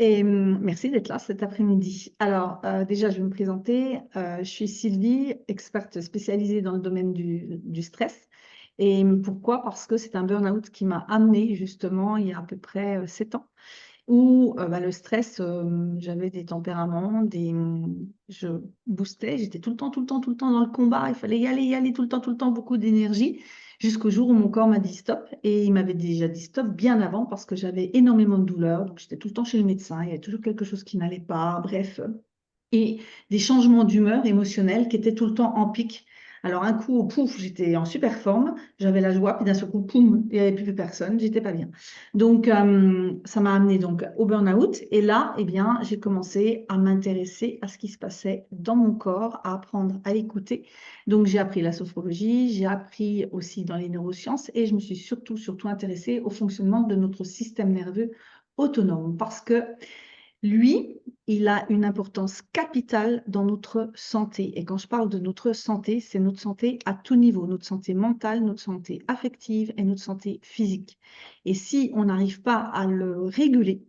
Et merci d'être là cet après-midi. Alors, déjà, je vais me présenter. Je suis Sylvie, experte spécialisée dans le domaine du stress. Et pourquoi? Parce que c'est un burn-out qui m'a amenée justement il y a à peu près 7 ans, où le stress, j'avais des tempéraments, je boostais, j'étais tout le temps, tout le temps, tout le temps dans le combat. Il fallait y aller tout le temps, beaucoup d'énergie. Jusqu'au jour où mon corps m'a dit stop, et il m'avait déjà dit stop bien avant parce que j'avais énormément de douleurs, donc j'étais tout le temps chez le médecin, il y avait toujours quelque chose qui n'allait pas, bref, et des changements d'humeur émotionnelle qui étaient tout le temps en pic. Alors un coup, pouf, j'étais en super forme, j'avais la joie, puis d'un seul coup, poum, il n'y avait plus personne, j'étais pas bien. Donc ça m'a amené donc au burn-out, et là, eh bien, j'ai commencé à m'intéresser à ce qui se passait dans mon corps, à apprendre à l'écouter. Donc j'ai appris la sophrologie, j'ai appris aussi dans les neurosciences, et je me suis surtout intéressée au fonctionnement de notre système nerveux autonome, parce que lui, il a une importance capitale dans notre santé. Et quand je parle de notre santé, c'est notre santé à tout niveau, notre santé mentale, notre santé affective et notre santé physique. Et si on n'arrive pas à le réguler,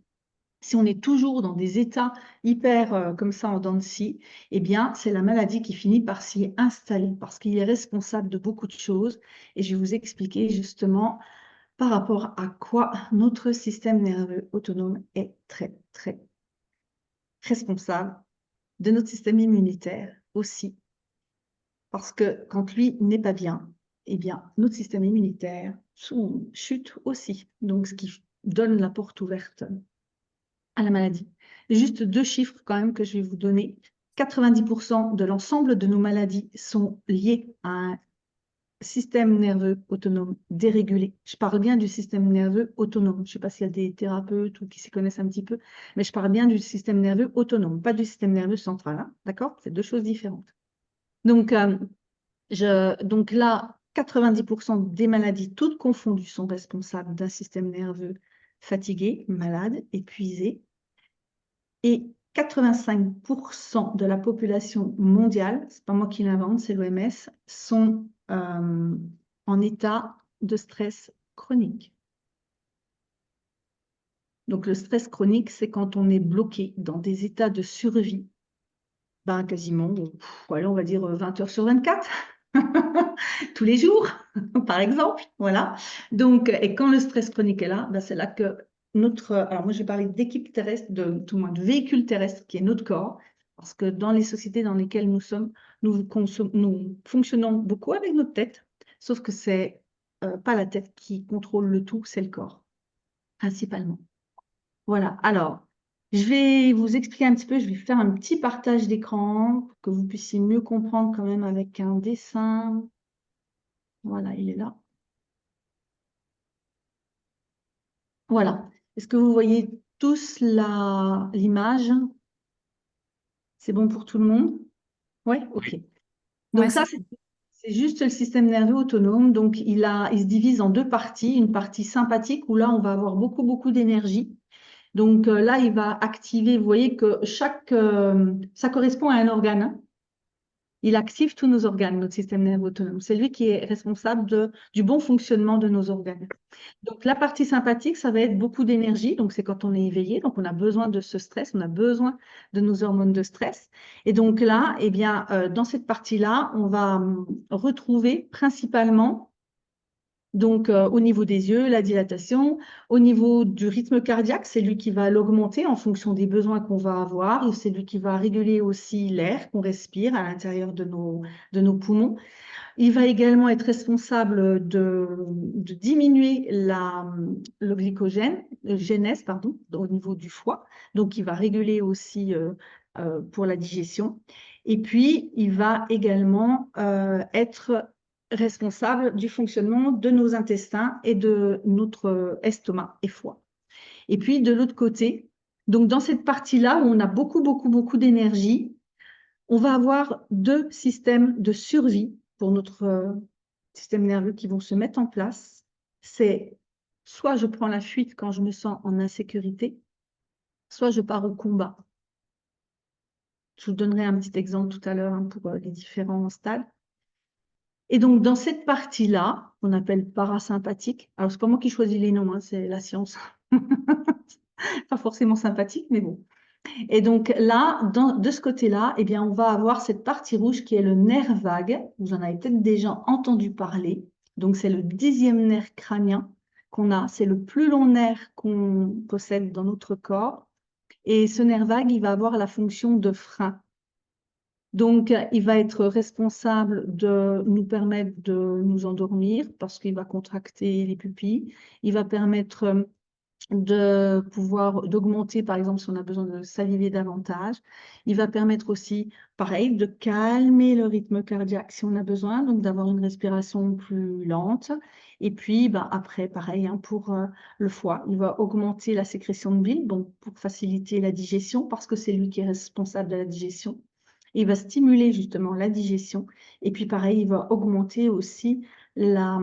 si on est toujours dans des états hyper comme ça en dents de scie, eh bien, c'est la maladie qui finit par s'y installer parce qu'il est responsable de beaucoup de choses. Et je vais vous expliquer justement par rapport à quoi notre système nerveux autonome est très responsable de notre système immunitaire aussi. Parce que quand lui n'est pas bien, eh bien, notre système immunitaire chute aussi. Donc, ce qui donne la porte ouverte à la maladie. Juste deux chiffres quand même que je vais vous donner. 90% de l'ensemble de nos maladies sont liées à un système nerveux autonome dérégulé. Je parle bien du système nerveux autonome. Je ne sais pas s'il y a des thérapeutes ou qui s'y connaissent un petit peu, mais je parle bien du système nerveux autonome, pas du système nerveux central. Hein, d'accord? C'est deux choses différentes. Donc, donc là, 90% des maladies, toutes confondues, sont responsables d'un système nerveux fatigué, malade, épuisé. Et 85% de la population mondiale, c'est pas moi qui l'invente, c'est l'OMS, sont en état de stress chronique. Donc le stress chronique, c'est quand on est bloqué dans des états de survie, ben, quasiment, on va dire 20 heures sur 24, tous les jours, par exemple. Voilà. Donc, et quand le stress chronique est là, ben, c'est là que alors moi je vais parler d'équipe terrestre, tout le moins de véhicule terrestre qui est notre corps, parce que dans les sociétés dans lesquelles nous sommes, nous fonctionnons beaucoup avec notre tête, sauf que c'est pas la tête qui contrôle le tout, c'est le corps, principalement. Voilà, alors, je vais vous expliquer un petit peu, je vais faire un petit partage d'écran pour que vous puissiez mieux comprendre quand même avec un dessin. Voilà, il est là. Voilà. Est-ce que vous voyez tous l'image? C'est bon pour tout le monde? Oui, ok. Ouais, Donc ça, c'est juste le système nerveux autonome. Donc il se divise en deux parties. Une partie sympathique où là, on va avoir beaucoup d'énergie. Donc là, il va activer, vous voyez que ça correspond à un organe. Hein. Il active tous nos organes, notre système nerveux autonome. C'est lui qui est responsable du bon fonctionnement de nos organes. Donc, la partie sympathique, ça va être beaucoup d'énergie. Donc, c'est quand on est éveillé. Donc, on a besoin de ce stress, on a besoin de nos hormones de stress. Et donc là, eh bien, dans cette partie-là, on va retrouver principalement donc, au niveau des yeux, la dilatation, au niveau du rythme cardiaque, c'est lui qui va l'augmenter en fonction des besoins qu'on va avoir. Et c'est lui qui va réguler aussi l'air qu'on respire à l'intérieur de nos poumons. Il va également être responsable de diminuer le glycogène, le GNS, pardon, au niveau du foie. Donc, il va réguler aussi pour la digestion. Et puis, il va également être responsable du fonctionnement de nos intestins et de notre estomac et foie. Et puis, de l'autre côté, donc dans cette partie-là où on a beaucoup d'énergie, on va avoir deux systèmes de survie pour notre système nerveux qui vont se mettre en place. C'est soit je prends la fuite quand je me sens en insécurité, soit je pars au combat. Je vous donnerai un petit exemple tout à l'heure hein, pour les différents stades. Et donc, dans cette partie-là, qu'on appelle parasympathique, alors c'est pas moi qui choisis les noms, hein, c'est la science. Pas forcément sympathique, mais bon. Et donc là, de ce côté-là, eh bien, on va avoir cette partie rouge qui est le nerf vague. Vous en avez peut-être déjà entendu parler. Donc, c'est le 10e nerf crânien qu'on a. C'est le plus long nerf qu'on possède dans notre corps. Et ce nerf vague, il va avoir la fonction de frein. Donc, il va être responsable de nous permettre de nous endormir parce qu'il va contracter les pupilles. Il va permettre de pouvoir d'augmenter, par exemple, si on a besoin de saliver davantage. Il va permettre aussi, pareil, de calmer le rythme cardiaque si on a besoin, donc d'avoir une respiration plus lente. Et puis, ben, après, pareil, hein, pour le foie, il va augmenter la sécrétion de bile, donc pour faciliter la digestion, parce que c'est lui qui est responsable de la digestion. Il va stimuler justement la digestion. Et puis, pareil, il va augmenter aussi la,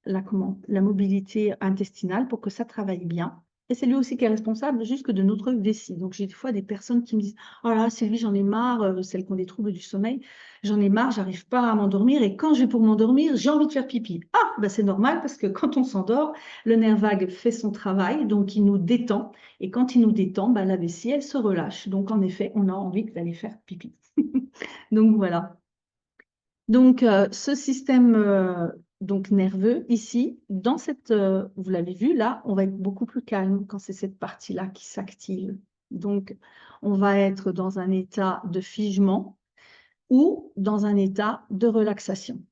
la mobilité intestinale pour que ça travaille bien. Et c'est lui aussi qui est responsable jusque de notre vessie. Donc, j'ai des fois des personnes qui me disent: « Oh là, Sylvie, j'en ai marre, celles qui ont des troubles du sommeil, j'en ai marre, j'arrive pas à m'endormir. Et quand je vais pour m'endormir, j'ai envie de faire pipi. » Ah, ben c'est normal parce que quand on s'endort, le nerf vague fait son travail, donc il nous détend. Et quand il nous détend, ben, la vessie, elle se relâche. Donc, en effet, on a envie d'aller faire pipi. Donc, voilà. Donc, ce système donc nerveux ici, dans cette, vous l'avez vu là, on va être beaucoup plus calme quand c'est cette partie-là qui s'active. Donc, on va être dans un état de figement ou dans un état de relaxation.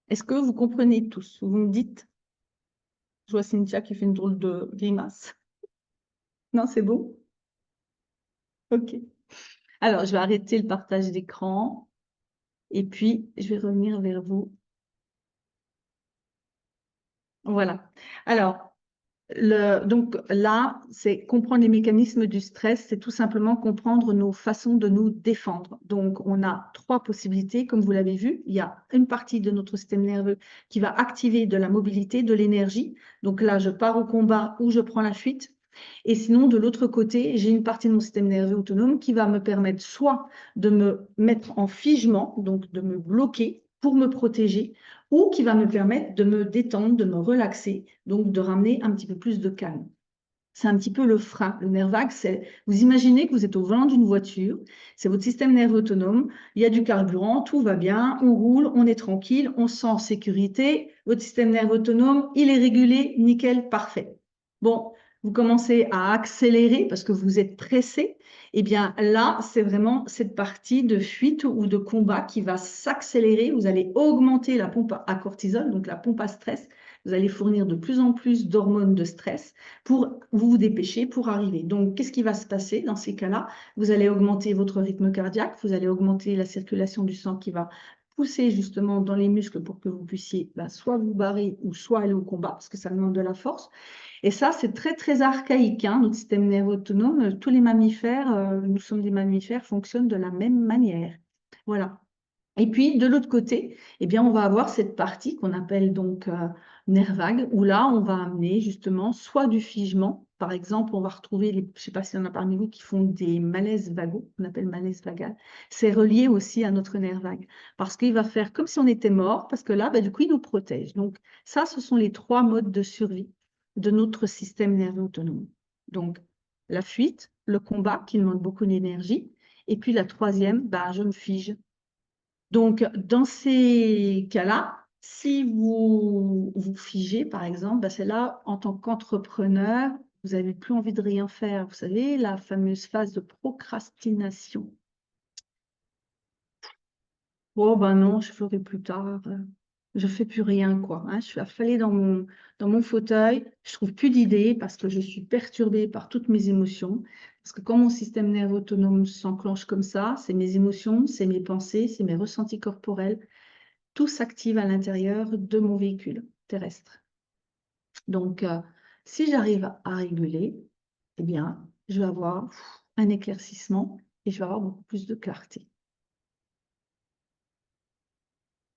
Est-ce que vous comprenez tous? Vous me dites? Je vois Cynthia qui fait une drôle de grimace. Non, c'est bon? Ok. Alors, je vais arrêter le partage d'écran et puis je vais revenir vers vous. Voilà. Alors, donc là, c'est comprendre les mécanismes du stress, c'est tout simplement comprendre nos façons de nous défendre. Donc, on a trois possibilités, comme vous l'avez vu. Il y a une partie de notre système nerveux qui va activer de la mobilité, de l'énergie. Donc là, je pars au combat ou je prends la fuite. Et sinon, de l'autre côté, j'ai une partie de mon système nerveux autonome qui va me permettre soit de me mettre en figement, donc de me bloquer pour me protéger, ou qui va me permettre de me détendre, de me relaxer, donc de ramener un petit peu plus de calme. C'est un petit peu le frein. Le nerf vague, c'est, vous imaginez que vous êtes au volant d'une voiture, c'est votre système nerveux autonome, il y a du carburant, tout va bien, on roule, on est tranquille, on se sent en sécurité, votre système nerveux autonome, il est régulé, nickel, parfait. Bon, vous commencez à accélérer parce que vous êtes pressé, et bien là, c'est vraiment cette partie de fuite ou de combat qui va s'accélérer. Vous allez augmenter la pompe à cortisol, donc la pompe à stress. Vous allez fournir de plus en plus d'hormones de stress pour vous dépêcher, pour arriver. Donc, qu'est-ce qui va se passer dans ces cas-là? Vous allez augmenter votre rythme cardiaque, vous allez augmenter la circulation du sang qui va pousser justement dans les muscles pour que vous puissiez soit vous barrer ou soit aller au combat, parce que ça demande de la force. Et ça, c'est très, très archaïque, hein, notre système nerveux autonome. Tous les mammifères, nous sommes des mammifères, fonctionnent de la même manière. Voilà. Et puis, de l'autre côté, eh bien, on va avoir cette partie qu'on appelle donc nerf vague, où là, on va amener justement soit du figement. Par exemple, on va retrouver, je ne sais pas s'il y en a parmi vous qui font des malaises vagaux, on appelle malaise vagal. C'est relié aussi à notre nerf vague, parce qu'il va faire comme si on était mort, parce que là, bah, du coup, il nous protège. Donc, ça, ce sont les trois modes de survie de notre système nerveux autonome. Donc, la fuite, le combat, qui demande beaucoup d'énergie, et puis la troisième, bah, je me fige. Donc, dans ces cas-là, si vous vous figez, par exemple, bah, c'est là, en tant qu'entrepreneur, vous n'avez plus envie de rien faire. Vous savez, la fameuse phase de procrastination. Oh, ben non, je ferai plus tard. Je fais plus rien, quoi, hein. Je suis affalée dans mon fauteuil. Je trouve plus d'idées parce que je suis perturbée par toutes mes émotions. Parce que quand mon système nerveux autonome s'enclenche comme ça, c'est mes émotions, c'est mes pensées, c'est mes ressentis corporels. Tout s'active à l'intérieur de mon véhicule terrestre. Donc, si j'arrive à réguler, eh bien, je vais avoir un éclaircissement et je vais avoir beaucoup plus de clarté.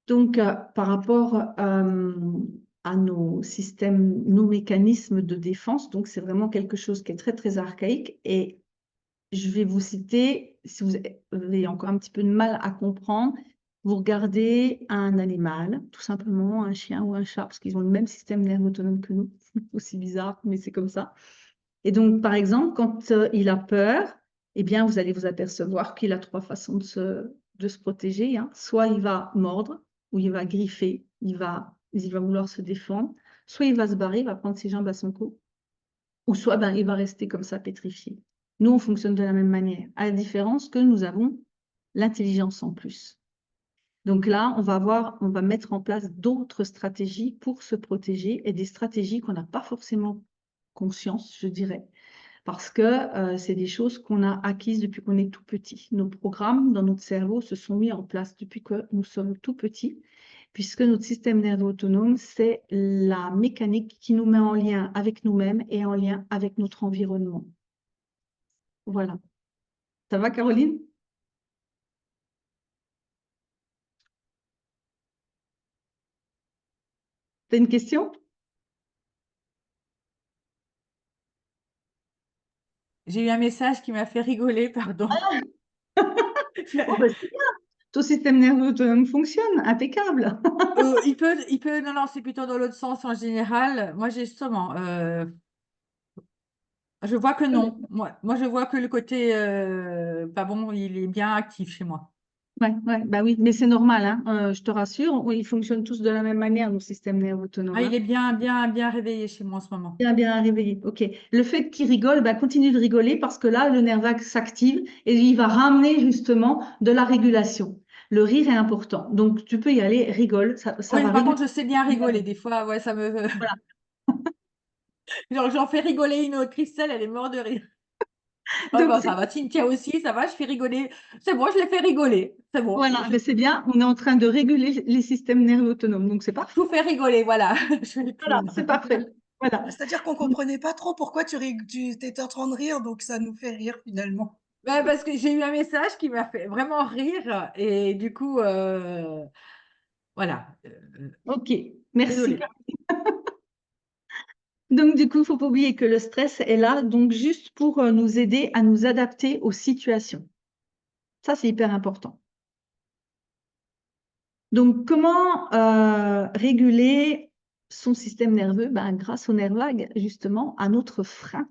Donc, par rapport à nos systèmes, nos mécanismes de défense, donc c'est vraiment quelque chose qui est très, très archaïque. Et je vais vous citer, si vous avez encore un petit peu de mal à comprendre, vous regardez un animal, tout simplement un chien ou un chat, parce qu'ils ont le même système nerveux autonome que nous, aussi bizarre, mais c'est comme ça. Et donc, par exemple, quand il a peur, eh bien, vous allez vous apercevoir qu'il a trois façons de se protéger, hein. Soit il va mordre, ou il va griffer, il va vouloir se défendre, soit il va se barrer, il va prendre ses jambes à son cou, ou soit ben, il va rester comme ça pétrifié. Nous, on fonctionne de la même manière, à la différence que nous avons l'intelligence en plus. Donc là, on va mettre en place d'autres stratégies pour se protéger et des stratégies qu'on n'a pas forcément conscience, je dirais, parce que c'est des choses qu'on a acquises depuis qu'on est tout petit. Nos programmes dans notre cerveau se sont mis en place depuis que nous sommes tout petits, puisque notre système nerveux autonome, c'est la mécanique qui nous met en lien avec nous-mêmes et en lien avec notre environnement. Voilà. Ça va, Caroline? T'as une question? J'ai eu un message qui m'a fait rigoler, pardon. Oh, bah, c'est bien. Ton système nerveux autonome fonctionne, impeccable. Non, non, c'est plutôt dans l'autre sens en général. Moi, j'ai justement, je vois que non. Moi, je vois que le côté pas bon, il est bien actif chez moi. Ouais, ouais, bah oui, mais c'est normal, hein, je te rassure, ils fonctionnent tous de la même manière, nos systèmes nerveux autonomes, Ah, il hein. est bien, bien, bien réveillé chez moi en ce moment. Bien, bien réveillé. Ok. Le fait qu'il rigole, bah, continue de rigoler parce que là, le nerf vague s'active et il va ramener justement de la régulation. Le rire est important. Donc, tu peux y aller, rigole, ça Oui, va par réguler. contre, je sais bien rigoler. Des fois, ouais, ça me. Voilà. Genre, j'en fais rigoler une autre. Christelle, elle est morte de rire. Oh, Donc, bah, ça va. Cynthia aussi, ça va, je fais rigoler. C'est bon, je l'ai fait rigoler. C'est bon. voilà, ben, c'est bien. On est en train de réguler les systèmes nerveux autonomes. Donc, c'est Je parfait. vous fais rigoler, voilà. Je suis le Voilà, clown. c'est parfait. Voilà. C'est-à-dire qu'on comprenait pas trop pourquoi tu étais en train de rire, donc ça nous fait rire finalement. Ouais, parce que j'ai eu un message qui m'a fait vraiment rire et du coup, voilà. Ok. Merci. Désolée. Donc, du coup, il ne faut pas oublier que le stress est là, donc juste pour nous aider à nous adapter aux situations. Ça, c'est hyper important. Donc, comment réguler son système nerveux? Ben, grâce au nerf vague, justement, à notre frein.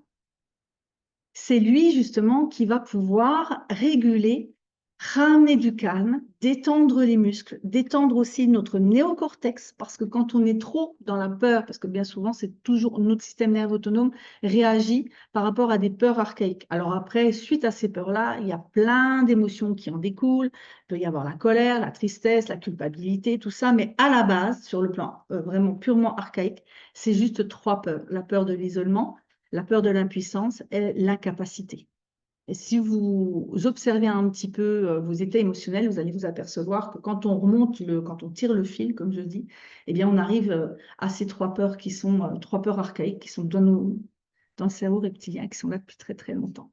C'est lui, justement, qui va pouvoir réguler, ramener du calme, détendre les muscles, détendre aussi notre néocortex, parce que quand on est trop dans la peur, parce que bien souvent, c'est toujours notre système nerveux autonome réagit par rapport à des peurs archaïques. Alors après, suite à ces peurs-là, il y a plein d'émotions qui en découlent. Il peut y avoir la colère, la tristesse, la culpabilité, tout ça, mais à la base, sur le plan vraiment purement archaïque, c'est juste trois peurs. La peur de l'isolement, la peur de l'impuissance et l'incapacité. Et si vous observez un petit peu vos états émotionnels, vous allez vous apercevoir que quand on quand on tire le fil, comme je dis, eh bien, on arrive à ces trois peurs qui sont trois peurs archaïques, qui sont dans le cerveau reptilien, qui sont là depuis très, très longtemps.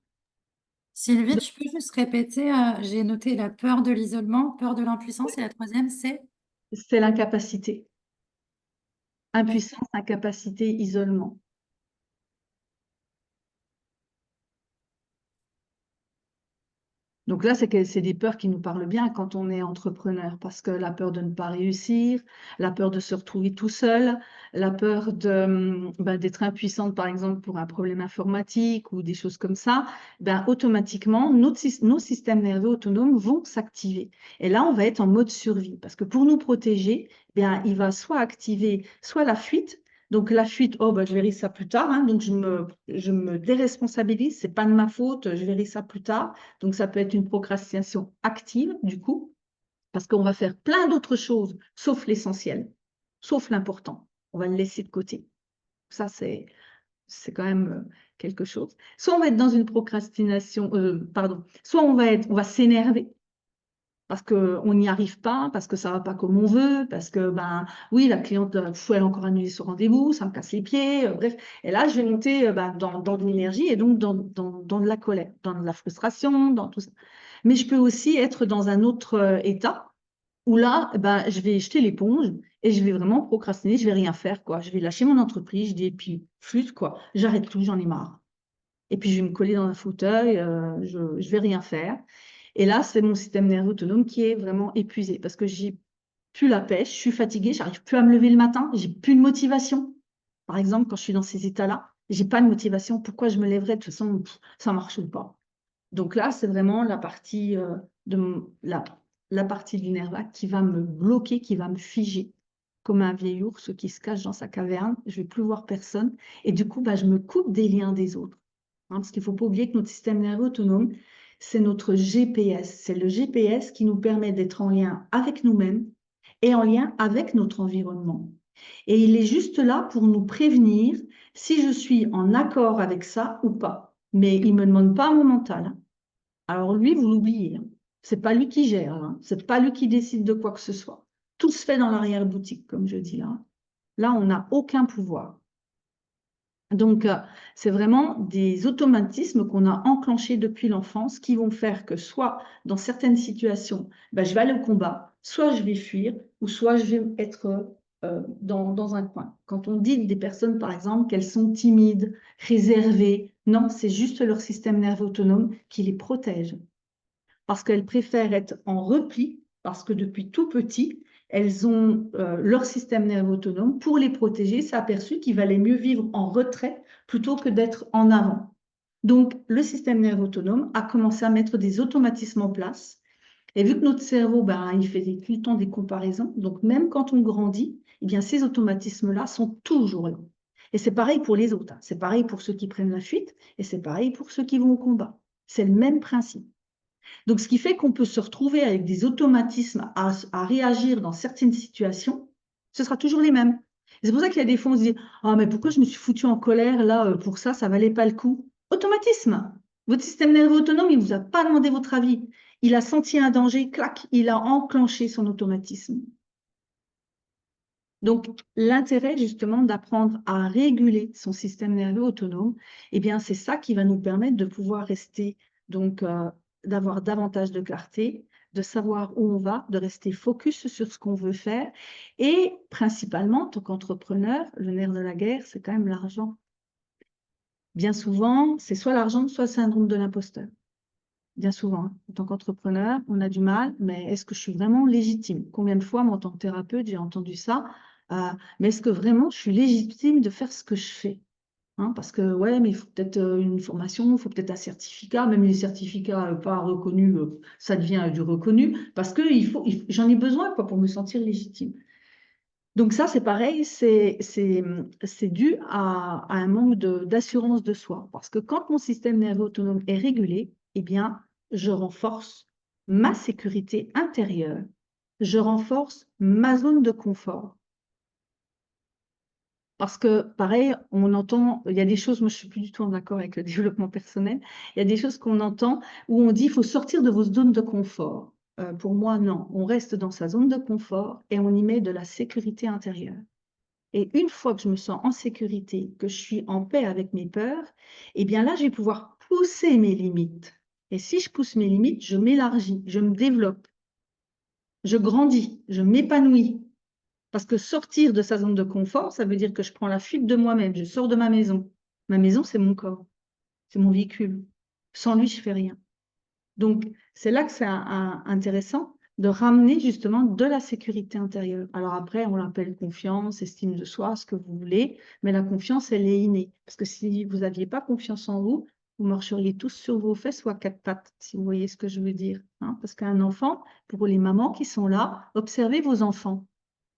Sylvie, Donc, tu peux juste répéter, j'ai noté la peur de l'isolement, peur de l'impuissance et la troisième, c'est? c'est l'incapacité. Impuissance, incapacité, isolement. Donc là, c'est des peurs qui nous parlent bien quand on est entrepreneur, parce que la peur de ne pas réussir, la peur de se retrouver tout seul, la peur d'être impuissante, par exemple, pour un problème informatique ou des choses comme ça, ben, automatiquement, nos systèmes nerveux autonomes vont s'activer. Et là, on va être en mode survie, parce que pour nous protéger, bien, il va soit activer soit la fuite. Donc la fuite, oh, ben, je verrai ça plus tard, hein, donc je me déresponsabilise, c'est pas de ma faute, je verrai ça plus tard. Donc, ça peut être une procrastination active, du coup, parce qu'on va faire plein d'autres choses, sauf l'essentiel, sauf l'important. On va le laisser de côté. Ça, c'est quand même quelque chose. Soit on va être dans une procrastination, pardon, soit on va s'énerver parce qu'on n'y arrive pas, parce que ça ne va pas comme on veut, parce que, ben, oui, la cliente, elle a encore annulé ce rendez-vous, ça me casse les pieds, bref. Et là, je vais monter ben, dans de l'énergie et donc dans de la colère, dans de la frustration, dans tout ça. Mais je peux aussi être dans un autre état où là, ben, je vais jeter l'éponge et je vais vraiment procrastiner, je vais rien faire, quoi. Je vais lâcher mon entreprise, je dis, et puis, flûte, quoi. J'arrête tout, j'en ai marre. Et puis, je vais me coller dans un fauteuil, je vais rien faire. Et là, c'est mon système nerveux autonome qui est vraiment épuisé parce que j'ai plus la pêche, je suis fatiguée, j'arrive plus à me lever le matin, j'ai plus de motivation. Par exemple, quand je suis dans ces états-là, j'ai pas de motivation. Pourquoi je me lèverais? De toute façon, ça marche pas. Donc là, c'est vraiment la partie la partie du nerf vague qui va me bloquer, qui va me figer, comme un vieil ours qui se cache dans sa caverne. Je vais plus voir personne. Et du coup, bah, je me coupe des liens des autres. Hein, parce qu'il ne faut pas oublier que notre système nerveux autonome, c'est notre GPS. C'est le GPS qui nous permet d'être en lien avec nous-mêmes et en lien avec notre environnement. Et il est juste là pour nous prévenir si je suis en accord avec ça ou pas. Mais il ne me demande pas mon mental. Hein. Alors lui, vous l'oubliez. Hein. Ce n'est pas lui qui gère. Hein. Ce n'est pas lui qui décide de quoi que ce soit. Tout se fait dans l'arrière-boutique, comme je dis là. Là, on n'a aucun pouvoir. Donc, c'est vraiment des automatismes qu'on a enclenchés depuis l'enfance qui vont faire que soit dans certaines situations, ben, je vais aller au combat, soit je vais fuir, ou soit je vais être dans un coin. Quand on dit des personnes, par exemple, qu'elles sont timides, réservées, non, c'est juste leur système nerveux autonome qui les protège. Parce qu'elles préfèrent être en repli, parce que depuis tout petit, elles ont leur système nerveux autonome pour les protéger. C'est aperçu qu'il valait mieux vivre en retrait plutôt que d'être en avant. Donc, le système nerveux autonome a commencé à mettre des automatismes en place. Et vu que notre cerveau, ben, il fait tout le temps des comparaisons, donc même quand on grandit, eh bien, ces automatismes-là sont toujours là. Et c'est pareil pour les autres. Hein. C'est pareil pour ceux qui prennent la fuite et c'est pareil pour ceux qui vont au combat. C'est le même principe. Donc, ce qui fait qu'on peut se retrouver avec des automatismes à réagir dans certaines situations, ce sera toujours les mêmes. C'est pour ça qu'il y a des fois, on se dit, ah, mais pourquoi je me suis foutu en colère là pour ça, ça valait pas le coup. Automatisme. Votre système nerveux autonome, il ne vous a pas demandé votre avis. Il a senti un danger, clac, il a enclenché son automatisme. Donc, l'intérêt justement d'apprendre à réguler son système nerveux autonome, eh bien, c'est ça qui va nous permettre de pouvoir rester, donc, d'avoir davantage de clarté, de savoir où on va, de rester focus sur ce qu'on veut faire. Et principalement, en tant qu'entrepreneur, le nerf de la guerre, c'est quand même l'argent. Bien souvent, c'est soit l'argent, soit le syndrome de l'imposteur. Bien souvent, hein. En tant qu'entrepreneur, on a du mal, mais est-ce que je suis vraiment légitime? Combien de fois, moi, en tant que thérapeute, j'ai entendu ça, mais est-ce que vraiment je suis légitime de faire ce que je fais? Hein, parce que, ouais, mais il faut peut-être une formation, il faut peut-être un certificat, même les certificats pas reconnus, ça devient du reconnu, parce que j'en ai besoin quoi, pour me sentir légitime. Donc ça, c'est pareil, c'est dû à un manque d'assurance de soi. Parce que quand mon système nerveux autonome est régulé, eh bien, je renforce ma sécurité intérieure, je renforce ma zone de confort. Parce que, pareil, on entend, il y a des choses, moi je ne suis plus du tout en accord avec le développement personnel, il y a des choses qu'on entend où on dit il faut sortir de vos zones de confort. Pour moi, non, on reste dans sa zone de confort et on y met de la sécurité intérieure. Et une fois que je me sens en sécurité, que je suis en paix avec mes peurs, eh bien là, je vais pouvoir pousser mes limites. Et si je pousse mes limites, je m'élargis, je me développe, je grandis, je m'épanouis. Parce que sortir de sa zone de confort, ça veut dire que je prends la fuite de moi-même, je sors de ma maison. Ma maison, c'est mon corps, c'est mon véhicule. Sans lui, je ne fais rien. Donc, c'est là que c'est intéressant de ramener justement de la sécurité intérieure. Alors après, on l'appelle confiance, estime de soi, ce que vous voulez, mais la confiance, elle est innée. Parce que si vous n'aviez pas confiance en vous, vous marcheriez tous sur vos fesses ou à quatre pattes, si vous voyez ce que je veux dire. Hein. Parce qu'un enfant, pour les mamans qui sont là, observez vos enfants.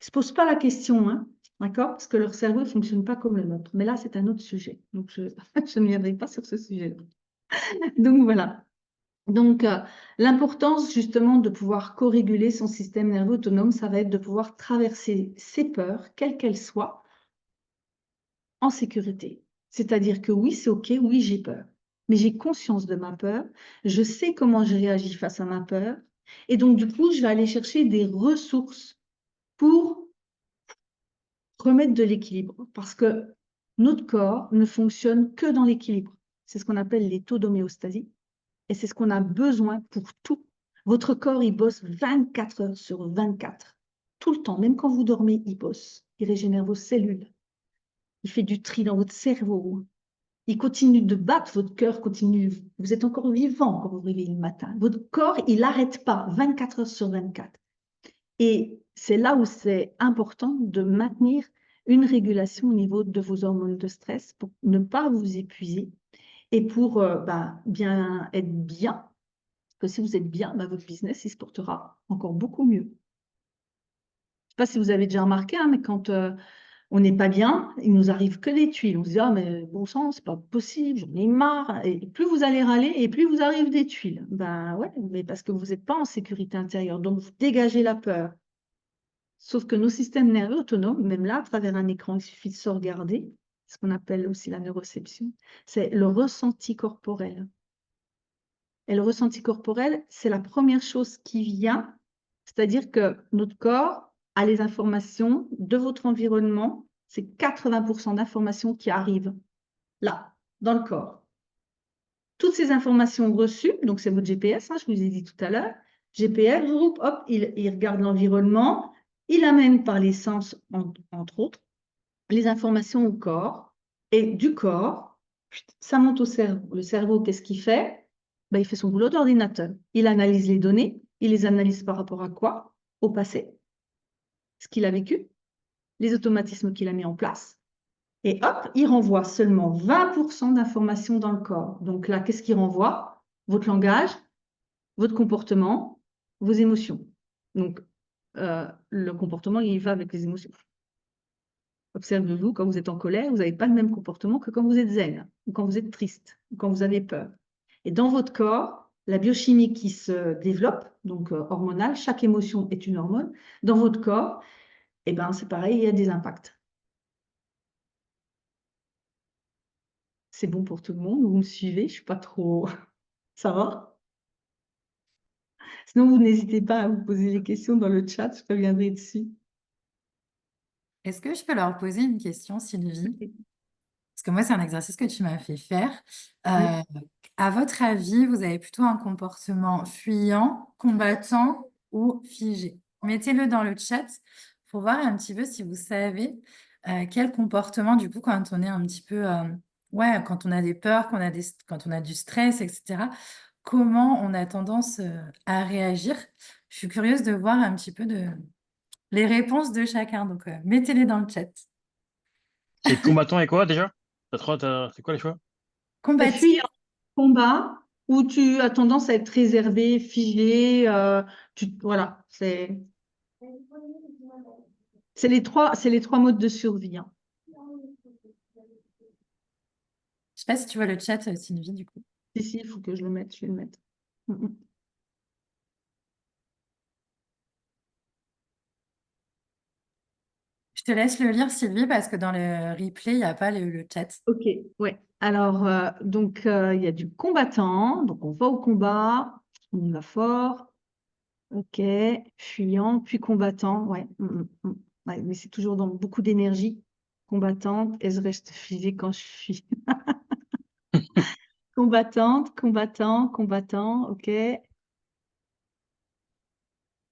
Ils ne se posent pas la question, hein, d'accord? Parce que leur cerveau ne fonctionne pas comme le nôtre. Mais là, c'est un autre sujet. Donc, je ne viendrai pas sur ce sujet-là. Donc, voilà. Donc, l'importance justement de pouvoir co-réguler son système nerveux autonome, ça va être de pouvoir traverser ses peurs, quelles qu'elles soient, en sécurité. C'est-à-dire que oui, c'est OK, oui, j'ai peur. Mais j'ai conscience de ma peur, je sais comment je réagis face à ma peur. Et donc, du coup, je vais aller chercher des ressources pour remettre de l'équilibre. Parce que notre corps ne fonctionne que dans l'équilibre. C'est ce qu'on appelle les taux d'homéostasie. Et c'est ce qu'on a besoin pour tout. Votre corps, il bosse 24 heures sur 24. Tout le temps, même quand vous dormez, il bosse. Il régénère vos cellules. Il fait du tri dans votre cerveau. il continue de battre, votre cœur continue, vous êtes encore vivant quand vous vous réveillez le matin. Votre corps, il n'arrête pas 24 heures sur 24. Et c'est là où c'est important de maintenir une régulation au niveau de vos hormones de stress pour ne pas vous épuiser et pour bien être bien. Parce que si vous êtes bien, votre business, il se portera encore beaucoup mieux. Je ne sais pas si vous avez déjà remarqué, hein, mais quand on n'est pas bien, il nous arrive que des tuiles. On se dit, ah, mais bon sang, c'est pas possible, j'en ai marre. Et plus vous allez râler, et plus vous arrive des tuiles. Ben ouais, mais parce que vous n'êtes pas en sécurité intérieure. Donc, vous dégagez la peur. Sauf que nos systèmes nerveux autonomes, même là, à travers un écran, il suffit de se regarder, ce qu'on appelle aussi la neuroception, c'est le ressenti corporel. Et le ressenti corporel, c'est la première chose qui vient, c'est-à-dire que notre corps a les informations de votre environnement, c'est 80% d'informations qui arrivent là, dans le corps. Toutes ces informations reçues, donc c'est votre GPS, hein, je vous ai dit tout à l'heure, GPS, hop, il regarde l'environnement, il amène par les sens, entre autres, les informations au corps, et du corps, ça monte au cerveau. Le cerveau, qu'est-ce qu'il fait? Il fait son boulot d'ordinateur. Il analyse les données, il les analyse par rapport à quoi? Au passé, ce qu'il a vécu, les automatismes qu'il a mis en place, et hop, il renvoie seulement 20% d'informations dans le corps. Donc là, qu'est-ce qu'il renvoie? Votre langage, votre comportement, vos émotions. Donc, le comportement, il va avec les émotions. Observez-vous, quand vous êtes en colère, vous n'avez pas le même comportement que quand vous êtes zen, ou quand vous êtes triste, ou quand vous avez peur. Et dans votre corps, la biochimie qui se développe, donc hormonale, chaque émotion est une hormone, dans votre corps, c'est pareil, il y a des impacts. C'est bon pour tout le monde, vous me suivez, je ne suis pas trop... Ça va? Sinon, vous n'hésitez pas à vous poser les questions dans le chat, je reviendrai dessus. Est-ce que je peux leur poser une question, Sylvie? Parce que moi, c'est un exercice que tu m'as fait faire. Oui. À votre avis, vous avez plutôt un comportement fuyant, combattant ou figé? Mettez-le dans le chat pour voir un petit peu si vous savez quel comportement, du coup, quand on est un petit peu, quand on a des peurs, quand on a du stress, etc., comment on a tendance à réagir. Je suis curieuse de voir un petit peu les réponses de chacun. Donc, mettez-les dans le chat. C'est combattant et quoi déjà? C'est quoi les choix? Combatif. Fuyant, combat, où tu as tendance à être réservé, figé, voilà, c'est les trois modes de survie, hein. Je sais pas si tu vois le chat, Sylvie, du coup. Si, il faut que je le mette, je vais le mettre. Je te laisse le lire, Sylvie, parce que dans le replay, il n'y a pas le chat. Ok, ouais. Alors, donc, il y a du combattant, donc on va au combat, on y va fort, ok, fuyant, puis combattant, ouais. Ouais, mais c'est toujours dans beaucoup d'énergie. Combattante, et je reste figée quand je suis combattante, combattant, ok.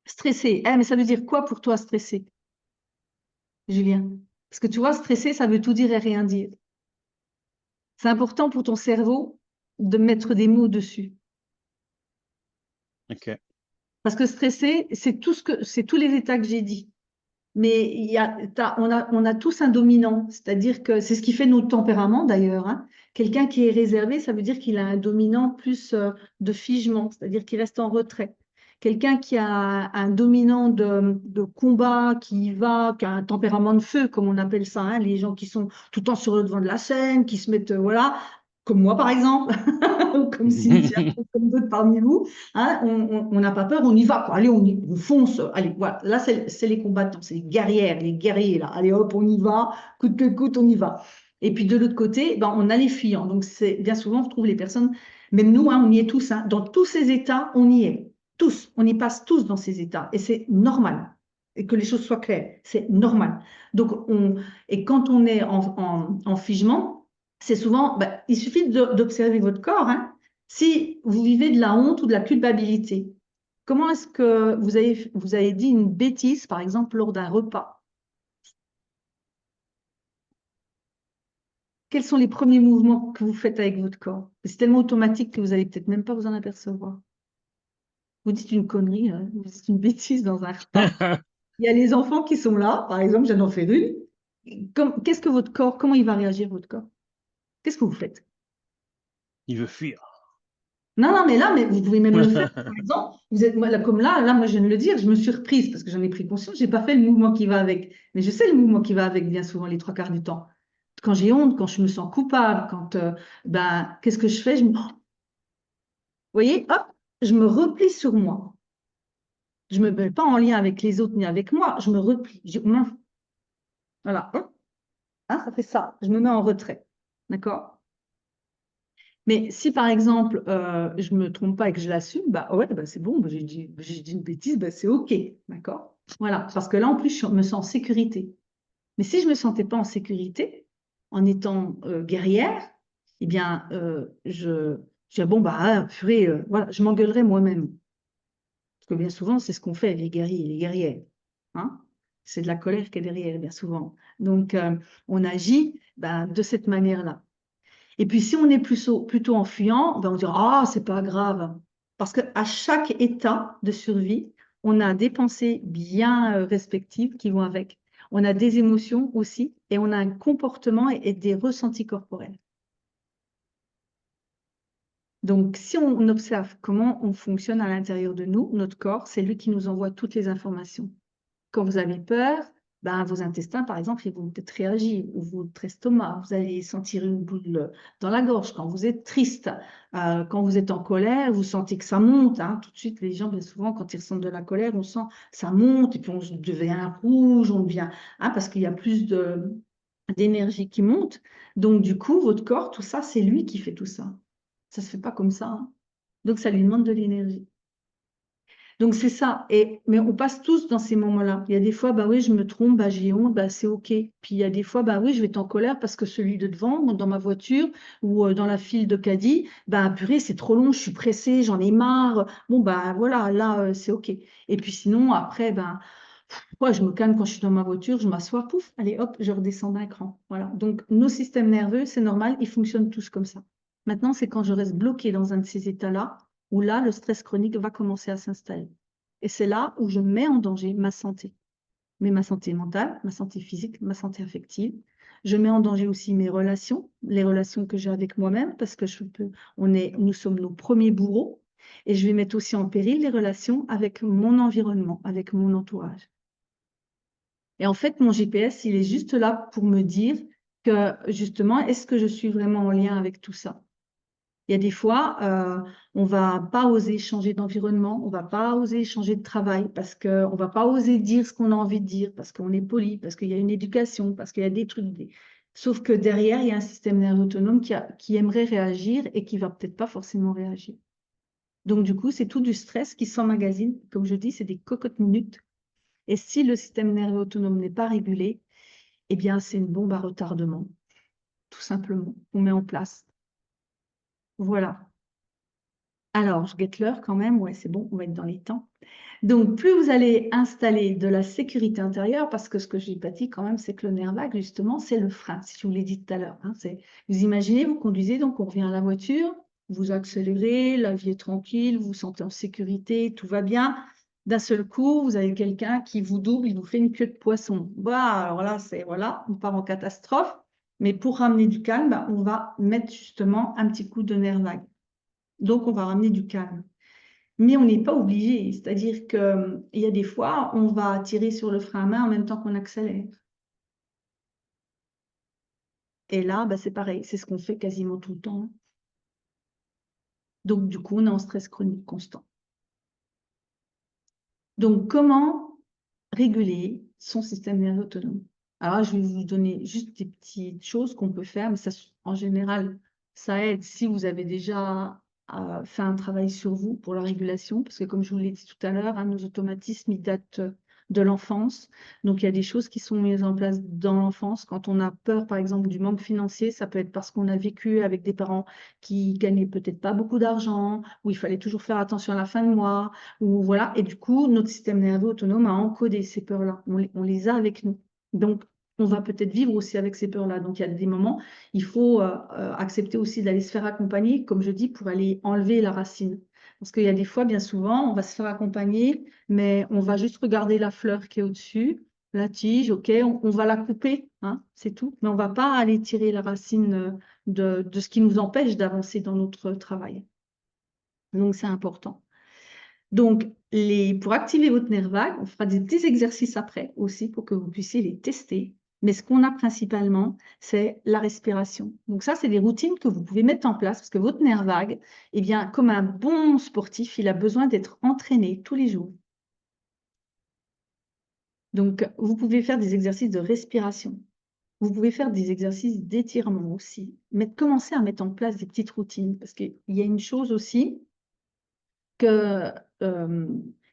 Stressé. Mais ça veut dire quoi pour toi, stressé, Julien? Parce que tu vois, stressé, ça veut tout dire et rien dire. C'est important pour ton cerveau de mettre des mots dessus. Ok. Parce que stressé, c'est tous les états que j'ai dit. Mais on a tous un dominant, c'est-à-dire que c'est ce qui fait notre tempérament d'ailleurs, hein. Quelqu'un qui est réservé, ça veut dire qu'il a un dominant plus de figement, c'est-à-dire qu'il reste en retrait. Quelqu'un qui a un dominant de combat, qui a un tempérament de feu, comme on appelle ça, hein, les gens qui sont tout le temps sur le devant de la scène, qui se mettent, voilà, comme moi par exemple, ou comme Cynthia, ou comme d'autres parmi vous, hein, on n'a pas peur, on y va, quoi. Allez, on fonce, allez, voilà. Là, c'est les combattants, c'est les guerrières, les guerriers, là. Allez, hop, on y va, coûte que coûte, on y va. Et puis de l'autre côté, on a les fuyants. Donc, bien souvent, on retrouve les personnes, même nous, hein, on y est tous, hein. Dans tous ces états, on y est. Tous, on y passe tous dans ces états. Et c'est normal. Et que les choses soient claires, c'est normal. Donc, et quand on est en figement, c'est souvent, il suffit d'observer votre corps, hein. Si vous vivez de la honte ou de la culpabilité, comment est-ce que vous avez dit une bêtise, par exemple, lors d'un repas? quels sont les premiers mouvements que vous faites avec votre corps? C'est tellement automatique que vous allez peut-être même pas vous en apercevoir. Vous dites une connerie, hein, vous dites une bêtise dans un repas. Il y a les enfants qui sont là, par exemple, j'en fais une. Qu'est-ce que votre corps, comment il va réagir, votre corps? Qu'est-ce que vous faites? Il veut fuir. Non, non, mais là, mais vous pouvez même le faire. Par exemple, vous êtes, moi, là, comme là, moi, je viens de le dire, je me suis reprise parce que j'en ai pris conscience, j'ai pas fait le mouvement qui va avec. Mais je sais le mouvement qui va avec bien souvent les 3/4 du temps. Quand j'ai honte, quand je me sens coupable, qu'est-ce que je fais? Vous voyez, hop, je me replie sur moi. Je me mets pas en lien avec les autres ni avec moi, je me replie. Mince. Voilà, hop. Hein, ça fait ça. Je me mets en retrait. D'accord? Mais si par exemple, je ne me trompe pas et que je l'assume, bah ouais, bah, c'est bon, bah, j'ai dit une bêtise, bah, c'est OK. D'accord? Voilà. Parce que là, en plus, je me sens en sécurité. Mais si je ne me sentais pas en sécurité, en étant guerrière, eh bien, je dis, ah bon, bah, purée, voilà, je m'engueulerais moi-même. Parce que bien souvent, c'est ce qu'on fait, les guerriers et les guerrières. Hein? C'est de la colère qui est derrière, bien souvent. Donc, on agit de cette manière-là. Et puis, si on est plutôt en fuyant, on dira, ah, c'est pas grave. Parce qu'à chaque état de survie, on a des pensées bien respectives qui vont avec. On a des émotions aussi, et on a un comportement et des ressentis corporels. Donc, si on observe comment on fonctionne à l'intérieur de nous, notre corps, c'est lui qui nous envoie toutes les informations. Quand vous avez peur, vos intestins, par exemple, ils vont peut-être réagir, ou votre estomac, vous allez sentir une boule dans la gorge. Quand vous êtes triste, quand vous êtes en colère, vous sentez que ça monte. Hein. Tout de suite, les gens, bien souvent, quand ils ressentent de la colère, on sent ça monte, et puis on devient rouge, on devient, parce qu'il y a plus d'énergie qui monte. Donc, du coup, votre corps, tout ça, c'est lui qui fait tout ça. Ça ne se fait pas comme ça. Hein. Donc, ça lui demande de l'énergie. Donc, c'est ça. Mais on passe tous dans ces moments-là. Il y a des fois, oui, je me trompe, j'ai honte, c'est OK. Puis il y a des fois, oui, je vais être en colère parce que celui de devant, dans ma voiture ou dans la file de caddie, purée, c'est trop long, je suis pressée, j'en ai marre. Bon, voilà, là, c'est OK. Et puis sinon, après, je me calme quand je suis dans ma voiture, je m'assois, pouf, allez, hop, je redescends d'un cran. Voilà. Donc, nos systèmes nerveux, c'est normal, ils fonctionnent tous comme ça. Maintenant, c'est quand je reste bloquée dans un de ces états-là, où là, le stress chronique va commencer à s'installer. Et c'est là où je mets en danger ma santé. Mais ma santé mentale, ma santé physique, ma santé affective. Je mets en danger aussi mes relations, les relations que j'ai avec moi-même, parce que nous sommes nos premiers bourreaux. Et je vais mettre aussi en péril les relations avec mon environnement, avec mon entourage. Et en fait, mon GPS, il est juste là pour me dire que, justement, est-ce que je suis vraiment en lien avec tout ça? Il y a des fois, on ne va pas oser changer d'environnement, on ne va pas oser changer de travail, parce qu'on ne va pas oser dire ce qu'on a envie de dire, parce qu'on est poli, parce qu'il y a une éducation, parce qu'il y a des trucs. Sauf que derrière, il y a un système nerveux autonome qui aimerait réagir et qui ne va peut-être pas forcément réagir. Donc, du coup, c'est tout du stress qui s'emmagasine. Comme je dis, c'est des cocottes minutes. Et si le système nerveux autonome n'est pas régulé, eh bien, c'est une bombe à retardement, tout simplement. On met en place. Voilà. Alors, je guette l'heure quand même. Ouais, c'est bon, on va être dans les temps. Donc, plus vous allez installer de la sécurité intérieure, parce que ce que j'ai pas dit quand même, c'est que le nerf vague, justement, c'est le frein, si je vous l'ai dit tout à l'heure. Hein, vous imaginez, vous conduisez, donc on revient à la voiture, vous accélérez, la vie est tranquille, vous vous sentez en sécurité, tout va bien. D'un seul coup, vous avez quelqu'un qui vous double, il vous fait une queue de poisson. Alors là, voilà, on part en catastrophe. Mais pour ramener du calme, on va mettre justement un petit coup de nerf vague. Donc, on va ramener du calme. Mais on n'est pas obligé. C'est-à-dire qu'il y a des fois, on va tirer sur le frein à main en même temps qu'on accélère. Et là, c'est pareil. C'est ce qu'on fait quasiment tout le temps. Donc, du coup, on est en stress chronique constant. Donc, comment réguler son système nerveux autonome? Alors, je vais vous donner juste des petites choses qu'on peut faire, mais ça, en général, ça aide si vous avez déjà fait un travail sur vous pour la régulation, parce que comme je vous l'ai dit tout à l'heure, nos automatismes, ils datent de l'enfance. Donc, il y a des choses qui sont mises en place dans l'enfance. Quand on a peur, par exemple, du manque financier, ça peut être parce qu'on a vécu avec des parents qui gagnaient peut-être pas beaucoup d'argent, où il fallait toujours faire attention à la fin de mois, ou voilà. Et du coup, notre système nerveux autonome a encodé ces peurs-là. On les a avec nous. Donc, on va peut-être vivre aussi avec ces peurs-là. Donc, il y a des moments, il faut accepter aussi d'aller se faire accompagner, comme je dis, pour aller enlever la racine. Parce qu'il y a des fois, bien souvent, on va se faire accompagner, mais on va juste regarder la fleur qui est au-dessus, la tige, ok, on va la couper, hein, c'est tout. Mais on ne va pas aller tirer la racine de ce qui nous empêche d'avancer dans notre travail. Donc, c'est important. Donc, pour activer votre nerf vague, on fera des petits exercices après aussi pour que vous puissiez les tester. Mais ce qu'on a principalement, c'est la respiration. Donc ça, c'est des routines que vous pouvez mettre en place parce que votre nerf vague, eh bien, comme un bon sportif, il a besoin d'être entraîné tous les jours. Donc, vous pouvez faire des exercices de respiration. Vous pouvez faire des exercices d'étirement aussi. Mais commencez à mettre en place des petites routines parce qu'il y a une chose aussi que,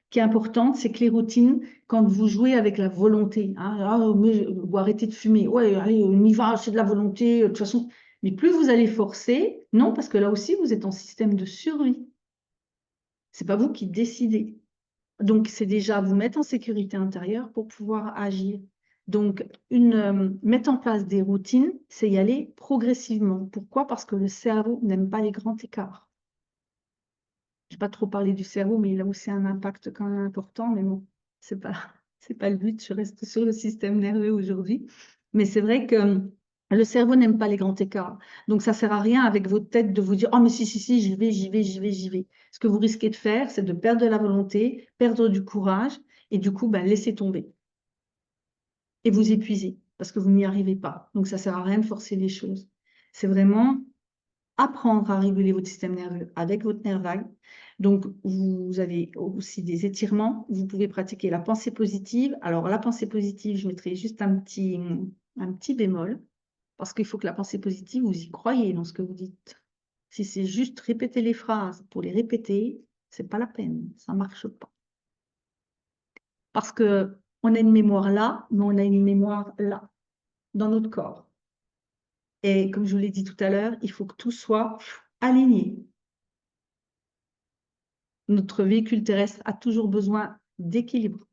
qui est importante, c'est que les routines, quand vous jouez avec la volonté, hein, ou arrêtez de fumer, ouais, allez, on y va, c'est de la volonté, de toute façon. Mais plus vous allez forcer, non, parce que là aussi, vous êtes en système de survie. C'est pas vous qui décidez. Donc, c'est déjà vous mettre en sécurité intérieure pour pouvoir agir. Donc, mettre en place des routines, c'est y aller progressivement. Pourquoi? Parce que le cerveau n'aime pas les grands écarts. Je n'ai pas trop parlé du cerveau, mais il a aussi un impact quand même important. Mais bon, c'est pas le but. Je reste sur le système nerveux aujourd'hui. Mais c'est vrai que le cerveau n'aime pas les grands écarts. Donc, ça ne sert à rien avec votre tête de vous dire « Oh, mais si, j'y vais, j'y vais, j'y vais, j'y vais ». Ce que vous risquez de faire, c'est de perdre de la volonté, perdre du courage et du coup, laisser tomber. Et vous épuiser parce que vous n'y arrivez pas. Donc, ça ne sert à rien de forcer les choses. C'est vraiment apprendre à réguler votre système nerveux avec votre nerf vague. Donc, vous avez aussi des étirements. Vous pouvez pratiquer la pensée positive. Alors, la pensée positive, je mettrai juste un petit bémol parce qu'il faut que la pensée positive, vous y croyez dans ce que vous dites. Si c'est juste répéter les phrases pour les répéter, c'est pas la peine. Ça ne marche pas. Parce qu'on a une mémoire là, mais on a une mémoire là, dans notre corps. Et comme je vous l'ai dit tout à l'heure, il faut que tout soit aligné. Notre véhicule terrestre a toujours besoin d'équilibre.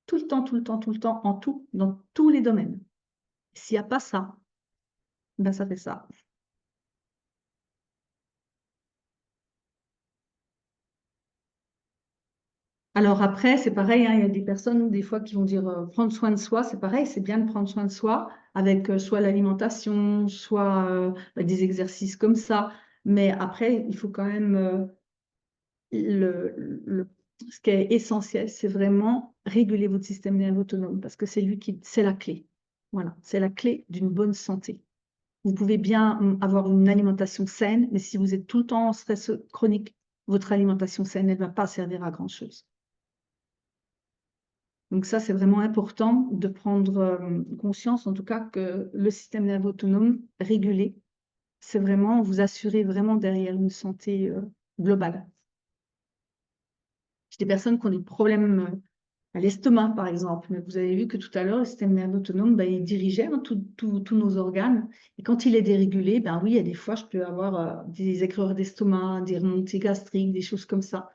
Tout le temps, tout le temps, tout le temps, en tout, dans tous les domaines. S'il n'y a pas ça, ça fait ça. Alors après, c'est pareil, hein, il y a des personnes des fois qui vont dire prendre soin de soi, c'est pareil, c'est bien de prendre soin de soi avec soit l'alimentation, soit des exercices comme ça. Mais après, il faut quand même ce qui est essentiel, c'est vraiment réguler votre système nerveux autonome parce que c'est la clé. Voilà, c'est la clé d'une bonne santé. Vous pouvez bien avoir une alimentation saine, mais si vous êtes tout le temps en stress chronique, votre alimentation saine, elle ne va pas servir à grand-chose. Donc ça, c'est vraiment important de prendre conscience, en tout cas, que le système nerveux autonome régulé, c'est vraiment vous assurer vraiment derrière une santé globale. J'ai des personnes qui ont des problèmes à l'estomac, par exemple. Mais vous avez vu que tout à l'heure, le système nerveux autonome, il dirigeait tous nos organes. Et quand il est dérégulé, oui, il y a des fois, je peux avoir des aigreurs d'estomac, des remontées gastriques, des choses comme ça.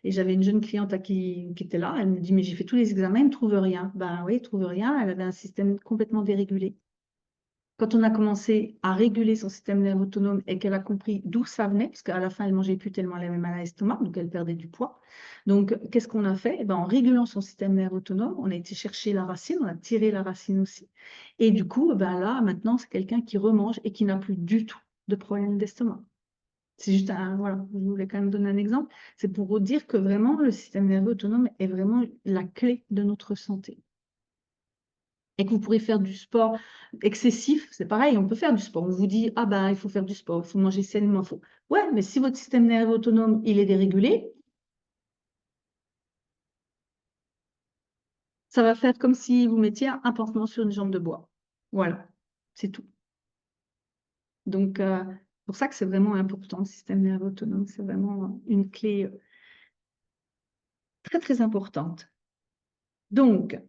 Et j'avais une jeune cliente qui était là. Elle me dit, mais j'ai fait tous les examens, elle ne trouve rien. Ben oui, elle ne trouve rien. Elle avait un système complètement dérégulé. Quand on a commencé à réguler son système nerveux autonome et qu'elle a compris d'où ça venait, parce qu'à la fin, elle ne mangeait plus tellement, elle avait mal à l'estomac, donc elle perdait du poids. Donc, qu'est-ce qu'on a fait? En régulant son système nerveux autonome, on a été chercher la racine, on a tiré la racine aussi. Et du coup, là, maintenant, c'est quelqu'un qui remange et qui n'a plus du tout de problème d'estomac. C'est juste voilà, je voulais quand même donner un exemple. C'est pour vous dire que vraiment, le système nerveux autonome est vraiment la clé de notre santé. Et que vous pourrez faire du sport excessif, c'est pareil, on peut faire du sport. On vous dit, il faut faire du sport, il faut manger sainement, Ouais, mais si votre système nerveux autonome, il est dérégulé, ça va faire comme si vous mettiez un pansement sur une jambe de bois. Voilà, c'est tout. Donc, c'est pour ça que c'est vraiment important, le système nerveux autonome. C'est vraiment une clé très, très importante. Donc,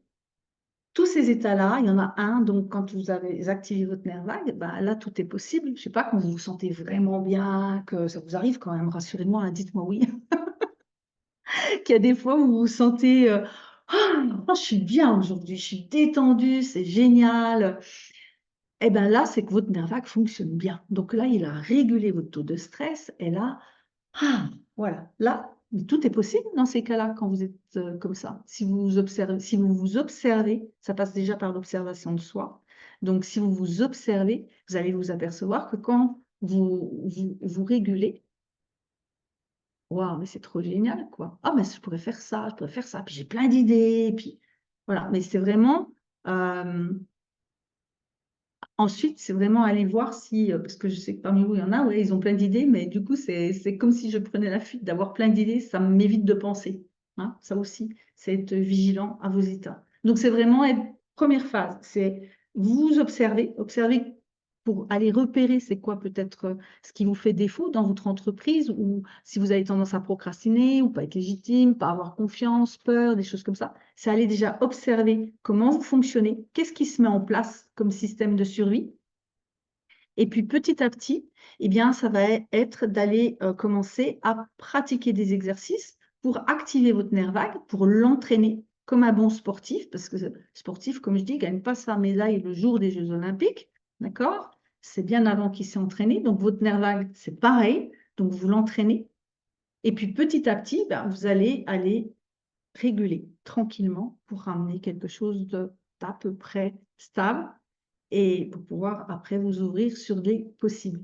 tous ces états-là, il y en a un, donc quand vous avez activé votre nerf vague, là, tout est possible. Je ne sais pas, quand vous vous sentez vraiment bien, que ça vous arrive quand même, rassurez-moi, dites-moi oui. Qu'il y a des fois où vous vous sentez Ah, je suis bien aujourd'hui, je suis détendue, c'est génial. Eh bien là, c'est que votre nerf vague fonctionne bien. Donc là, il a régulé votre taux de stress. Et là, ah, voilà. Là, tout est possible dans ces cas-là quand vous êtes comme ça. Si vous vous observez, ça passe déjà par l'observation de soi. Donc, si vous vous observez, vous allez vous apercevoir que quand vous régulez, waouh, mais c'est trop génial, quoi. Ah, mais je pourrais faire ça, je pourrais faire ça. Puis j'ai plein d'idées. Puis voilà. Mais c'est vraiment. euh, Ensuite, c'est vraiment aller voir si, parce que je sais que parmi vous, il y en a, ouais, ils ont plein d'idées, mais du coup, c'est comme si je prenais la fuite d'avoir plein d'idées, ça m'évite de penser. Hein, ça aussi, c'est être vigilant à vos états. Donc, c'est vraiment première phase, c'est vous observer, observer pour aller repérer c'est quoi peut-être ce qui vous fait défaut dans votre entreprise ou si vous avez tendance à procrastiner ou pas être légitime, pas avoir confiance, peur, des choses comme ça. C'est aller déjà observer comment vous fonctionnez, qu'est-ce qui se met en place comme système de survie. Et puis petit à petit, eh bien, ça va être d'aller commencer à pratiquer des exercices pour activer votre nerf vague, pour l'entraîner comme un bon sportif, parce que sportif, comme je dis, ne gagne pas sa médaille le jour des Jeux Olympiques, d'accord? C'est bien avant qu'il s'est entraîné, donc votre nerf vague, c'est pareil, donc vous l'entraînez. Et puis petit à petit, ben, vous allez aller réguler tranquillement pour ramener quelque chose d'à peu près stable et pour pouvoir après vous ouvrir sur des possibles.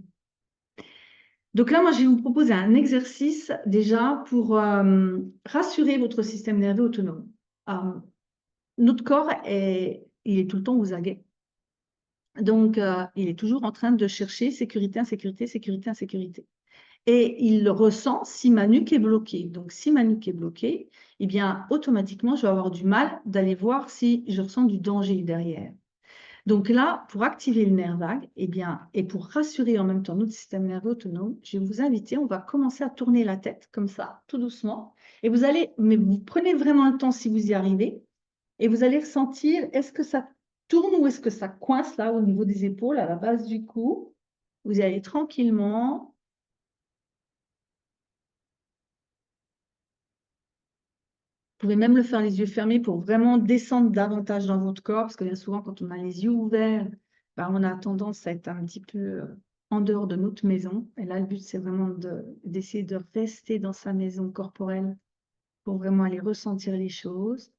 Donc là, moi, je vais vous proposer un exercice déjà pour rassurer votre système nerveux autonome. Notre corps, il est tout le temps aux aguets. Donc, il est toujours en train de chercher sécurité, insécurité, sécurité, insécurité. Et il ressent si ma nuque est bloquée. Donc, si ma nuque est bloquée, eh bien, automatiquement, je vais avoir du mal d'aller voir si je ressens du danger derrière. Donc là, pour activer le nerf vague, eh bien, et pour rassurer en même temps notre système nerveux autonome, je vais vous inviter, on va commencer à tourner la tête comme ça, tout doucement. Et vous allez, mais vous prenez vraiment le temps si vous y arrivez, et vous allez ressentir, est-ce que ça tourne ou est-ce que ça coince là au niveau des épaules, à la base du cou. Vous y allez tranquillement. Vous pouvez même le faire les yeux fermés pour vraiment descendre davantage dans votre corps, parce que bien souvent, quand on a les yeux ouverts, ben, on a tendance à être un petit peu en dehors de notre maison. Et là, le but, c'est vraiment d'essayer de rester dans sa maison corporelle pour vraiment aller ressentir les choses.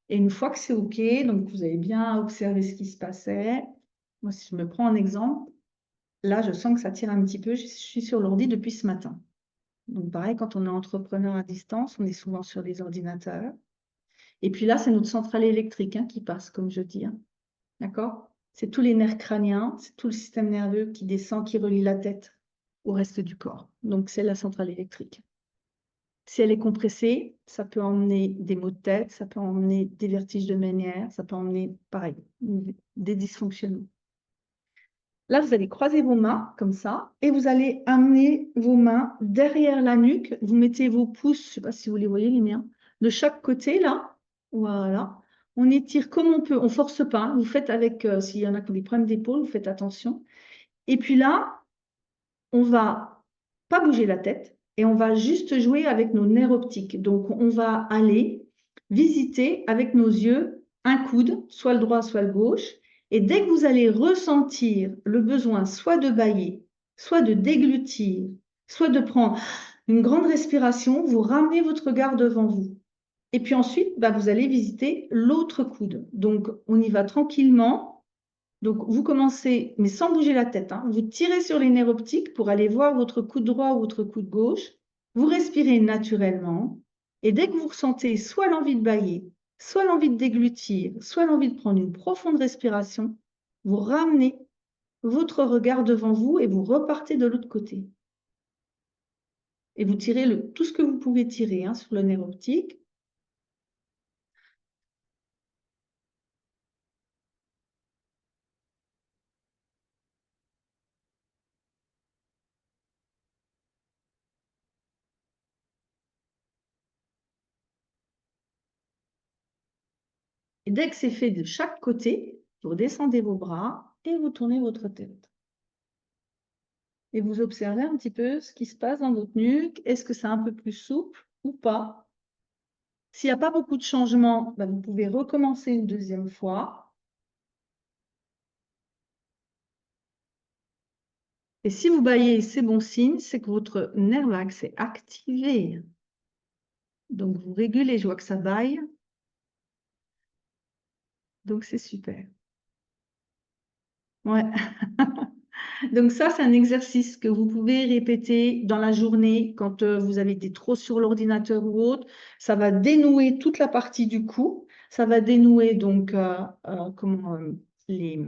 Et une fois que c'est OK, donc vous avez bien observé ce qui se passait. Moi, si je me prends en exemple, là, je sens que ça tire un petit peu. Je suis sur l'ordi depuis ce matin. Donc, pareil, quand on est entrepreneur à distance, on est souvent sur les ordinateurs. Et puis là, c'est notre centrale électrique qui passe, comme je dis. D'accord? C'est tous les nerfs crâniens, c'est tout le système nerveux qui descend, qui relie la tête au reste du corps. Donc, c'est la centrale électrique. Si elle est compressée, ça peut emmener des maux de tête, ça peut emmener des vertiges de manière, ça peut emmener, pareil, des dysfonctionnements. Là, vous allez croiser vos mains comme ça et vous allez amener vos mains derrière la nuque. Vous mettez vos pouces, je ne sais pas si vous les voyez, les miens, de chaque côté là. Voilà. On étire comme on peut, on ne force pas. Vous faites avec, s'il y en a qui ont des problèmes d'épaule, vous faites attention. Et puis là, on va pas bouger la tête et on va juste jouer avec nos nerfs optiques. Donc, on va aller visiter avec nos yeux un coude, soit le droit, soit le gauche. Et dès que vous allez ressentir le besoin soit de bâiller, soit de déglutir, soit de prendre une grande respiration, vous ramenez votre regard devant vous. Et puis ensuite, vous allez visiter l'autre coude. Donc, on y va tranquillement. Donc, vous commencez, mais sans bouger la tête, vous tirez sur les nerfs optiques pour aller voir votre coude droit ou votre coude gauche. Vous respirez naturellement. Et dès que vous ressentez soit l'envie de bâiller, soit l'envie de déglutir, soit l'envie de prendre une profonde respiration, vous ramenez votre regard devant vous et vous repartez de l'autre côté. Et vous tirez tout ce que vous pouvez tirer sur le nerf optique. Et dès que c'est fait de chaque côté, vous descendez vos bras et vous tournez votre tête. Et vous observez un petit peu ce qui se passe dans votre nuque. Est-ce que c'est un peu plus souple ou pas? S'il n'y a pas beaucoup de changements, ben, vous pouvez recommencer une deuxième fois. Et si vous baillez, c'est bon signe, c'est que votre nerf vague s'est activé. Donc, vous régulez, je vois que ça baille. Donc, c'est super. Ouais. Donc ça, c'est un exercice que vous pouvez répéter dans la journée quand vous avez été trop sur l'ordinateur ou autre. Ça va dénouer toute la partie du cou. Ça va dénouer donc les,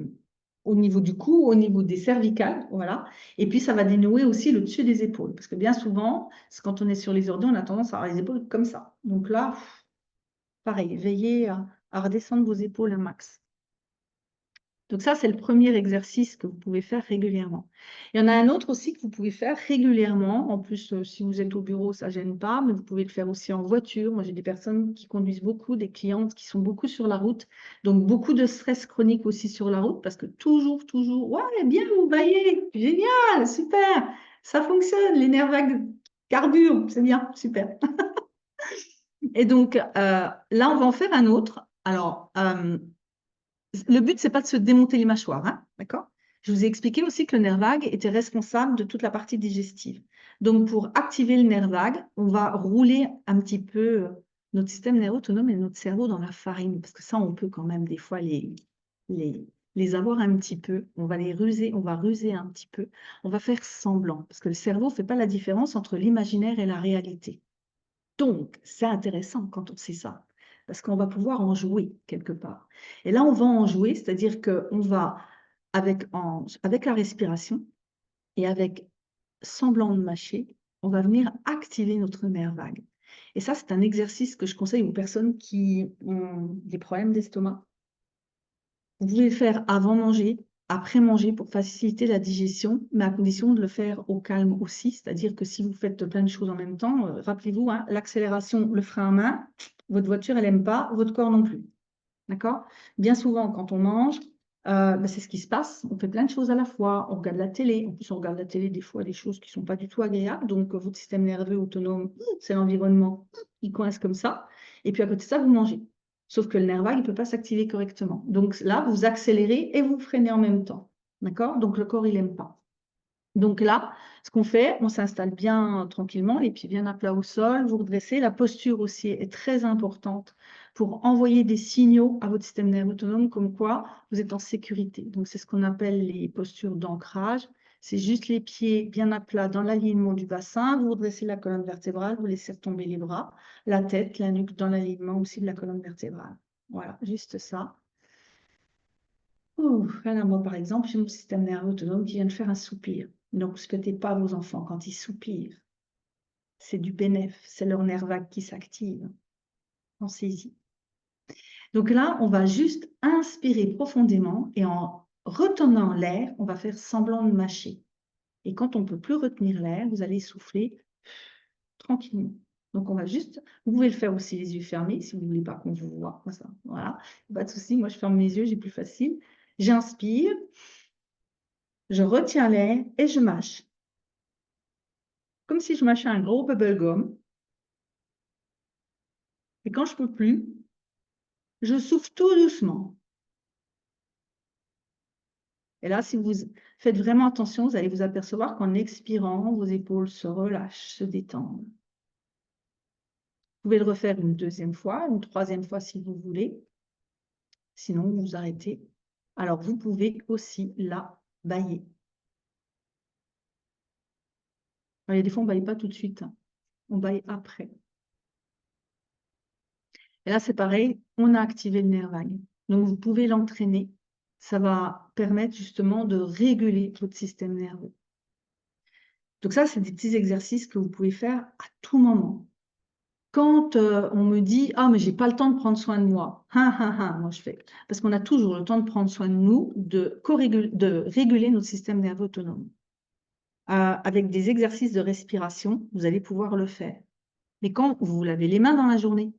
au niveau du cou, au niveau des cervicales, voilà. Et puis ça va dénouer aussi le dessus des épaules. Parce que bien souvent, quand on est sur les ordi, on a tendance à avoir les épaules comme ça. Donc là, pareil, veillez à redescendre vos épaules un max. Donc ça, c'est le premier exercice que vous pouvez faire régulièrement. Il y en a un autre aussi que vous pouvez faire régulièrement. En plus, si vous êtes au bureau, ça ne gêne pas, mais vous pouvez le faire aussi en voiture. Moi, j'ai des personnes qui conduisent beaucoup, des clientes qui sont beaucoup sur la route. Donc, beaucoup de stress chronique aussi sur la route parce que toujours, ouais, bien, vous baillez, génial, super, ça fonctionne, les nerfs vagues carburent, c'est bien, super. Et donc, là, on va en faire un autre. Alors, le but, c'est pas de se démonter les mâchoires, hein, d'accord? Je vous ai expliqué aussi que le nerf vague était responsable de toute la partie digestive. Donc, pour activer le nerf vague, on va rouler un petit peu notre système nerveux autonome et notre cerveau dans la farine, parce que ça, on peut quand même des fois les avoir un petit peu. On va les ruser, on va ruser un petit peu. On va faire semblant, parce que le cerveau ne fait pas la différence entre l'imaginaire et la réalité. Donc, c'est intéressant quand on sait ça, parce qu'on va pouvoir en jouer quelque part. Et là, on va en jouer, c'est-à-dire qu'on va, avec la respiration et avec semblant de mâcher, on va venir activer notre nerf vague. Et ça, c'est un exercice que je conseille aux personnes qui ont des problèmes d'estomac. Vous pouvez le faire avant manger, après manger pour faciliter la digestion, mais à condition de le faire au calme aussi. C'est-à-dire que si vous faites plein de choses en même temps, rappelez-vous, hein, l'accélération, le frein à main, votre voiture, elle n'aime pas, votre corps non plus. D'accord? Bien souvent, quand on mange, c'est ce qui se passe. On fait plein de choses à la fois. On regarde la télé. En plus, on regarde la télé des fois des choses qui ne sont pas du tout agréables. Donc, votre système nerveux autonome, c'est l'environnement, il coince comme ça. Et puis, à côté de ça, vous mangez. Sauf que le nerf vague, il ne peut pas s'activer correctement. Donc là, vous accélérez et vous freinez en même temps. D'accord? Donc, le corps, il n'aime pas. Donc là, ce qu'on fait, on s'installe bien tranquillement, les pieds bien à plat au sol, vous redressez. La posture aussi est très importante pour envoyer des signaux à votre système nerveux autonome comme quoi vous êtes en sécurité. Donc c'est ce qu'on appelle les postures d'ancrage. C'est juste les pieds bien à plat dans l'alignement du bassin. Vous redressez la colonne vertébrale, vous laissez tomber les bras, la tête, la nuque dans l'alignement aussi de la colonne vertébrale. Voilà, juste ça. Là, moi, par exemple, j'ai mon système nerveux autonome qui vient de faire un soupir. Ne respectez pas vos enfants quand ils soupirent. C'est du bénéf, c'est leur nerf vague qui s'active. Pensez-y. Donc là, on va juste inspirer profondément et en retenant l'air, on va faire semblant de mâcher. Et quand on ne peut plus retenir l'air, vous allez souffler tranquillement. Donc on va juste, vous pouvez le faire aussi les yeux fermés si vous ne voulez pas qu'on vous voit. Ça, voilà, pas de souci, moi je ferme mes yeux, j'ai plus facile. J'inspire. Je retiens l'air et je mâche. Comme si je mâchais un gros bubble gum. Et quand je ne peux plus, je souffle tout doucement. Et là, si vous faites vraiment attention, vous allez vous apercevoir qu'en expirant, vos épaules se relâchent, se détendent. Vous pouvez le refaire une deuxième fois, une troisième fois si vous voulez. Sinon, vous vous arrêtez. Alors, vous pouvez aussi là bailler. Alors, des fois, on ne baille pas tout de suite. On baille après. Et là, c'est pareil, on a activé le nerf vague. Donc, vous pouvez l'entraîner. Ça va permettre justement de réguler votre système nerveux. Donc ça, c'est des petits exercices que vous pouvez faire à tout moment. Quand on me dit « Ah, mais je n'ai pas le temps de prendre soin de moi », moi je fais. Parce qu'on a toujours le temps de prendre soin de nous, de réguler notre système nerveux autonome. Avec des exercices de respiration, vous allez pouvoir le faire. Mais quand vous vous lavez les mains dans la journée,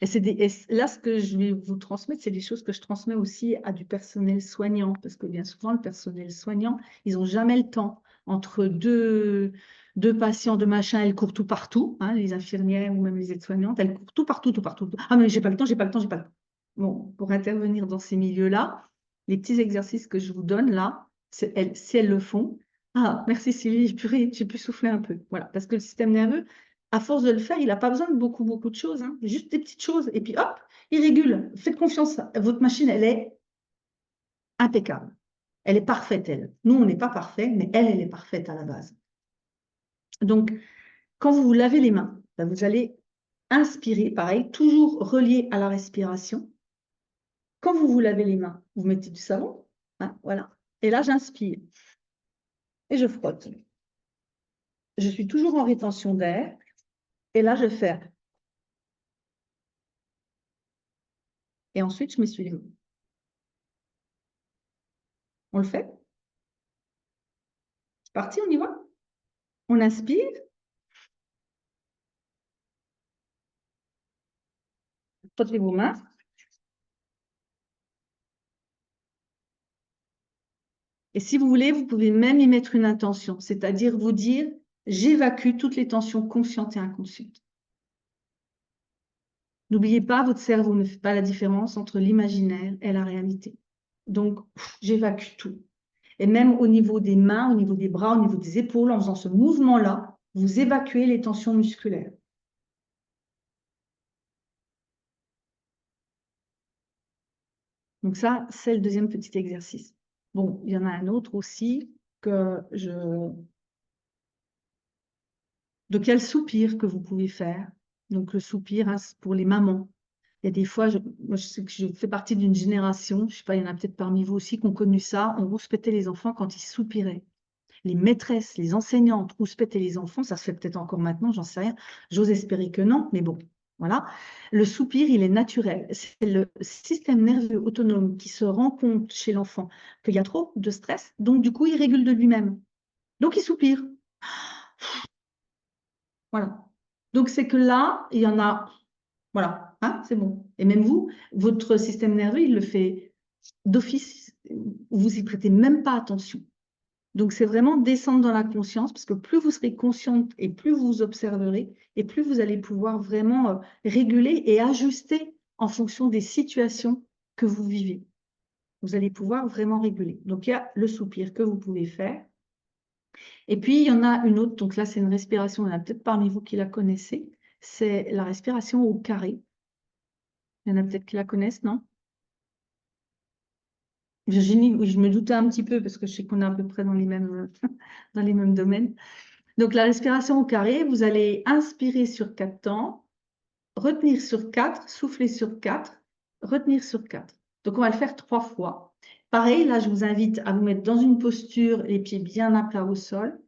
et là, ce que je vais vous transmettre, c'est des choses que je transmets aussi à du personnel soignant, parce que bien souvent, le personnel soignant, ils n'ont jamais le temps entre deux de patients, de machin, elles courent tout partout, hein, les infirmières ou même les aides-soignantes, elles courent tout partout, tout partout. Ah, mais j'ai pas le temps, j'ai pas le temps, j'ai pas le temps. Bon, pour intervenir dans ces milieux-là, les petits exercices que je vous donne là, si elles le font, ah, merci Sylvie, purée, j'ai pu souffler un peu. Voilà, parce que le système nerveux, à force de le faire, il n'a pas besoin de beaucoup, beaucoup de choses, hein, juste des petites choses. Et puis hop, il régule. Faites confiance. Votre machine, elle est impeccable. Elle est parfaite, elle. Nous, on n'est pas parfait, mais elle est parfaite à la base. Donc, quand vous vous lavez les mains, ben, vous allez inspirer, pareil, toujours relié à la respiration. Quand vous vous lavez les mains, vous mettez du savon, hein, voilà. Et là, j'inspire et je frotte. Je suis toujours en rétention d'air. Et là, je fais. Et ensuite, je m'essuie les mains. On le fait? C'est parti, on y va? On inspire. Frottez vos mains. Et si vous voulez, vous pouvez même y mettre une intention, c'est-à-dire vous dire « j'évacue toutes les tensions conscientes et inconscientes ». N'oubliez pas, votre cerveau ne fait pas la différence entre l'imaginaire et la réalité. Donc, j'évacue tout. Et même au niveau des mains, au niveau des bras, au niveau des épaules, en faisant ce mouvement-là, vous évacuez les tensions musculaires. Donc ça, c'est le deuxième petit exercice. Bon, il y en a un autre aussi de quel soupir que vous pouvez faire. Donc le soupir, hein, c'est pour les mamans. Il y a des fois, moi, je sais que je fais partie d'une génération, je ne sais pas, il y en a peut-être parmi vous aussi qui ont connu ça, on rouspétait les enfants quand ils soupiraient. Les maîtresses, les enseignantes rouspétaient les enfants, ça se fait peut-être encore maintenant, j'en sais rien. J'ose espérer que non, mais bon, voilà. Le soupir, il est naturel. C'est le système nerveux autonome qui se rend compte chez l'enfant qu'il y a trop de stress, donc du coup, il régule de lui-même. Donc, il soupire. Voilà. Donc, c'est que là, il y en a... Voilà, hein, c'est bon. Et même vous, votre système nerveux, il le fait d'office. Vous y prêtez même pas attention. Donc, c'est vraiment descendre dans la conscience, parce que plus vous serez consciente et plus vous observerez, et plus vous allez pouvoir vraiment réguler et ajuster en fonction des situations que vous vivez. Vous allez pouvoir vraiment réguler. Donc, il y a le soupir que vous pouvez faire. Et puis, il y en a une autre, donc là, c'est une respiration, il y en a peut-être parmi vous qui la connaissez, c'est la respiration au carré. Il y en a peut-être qui la connaissent, non? Virginie, oui, je me doutais un petit peu parce que je sais qu'on est à peu près dans les mêmes domaines. Donc, la respiration au carré, vous allez inspirer sur 4 temps, retenir sur 4, souffler sur 4, retenir sur 4. Donc, on va le faire 3 fois. Pareil, là, je vous invite à vous mettre dans une posture, les pieds bien à plat au sol.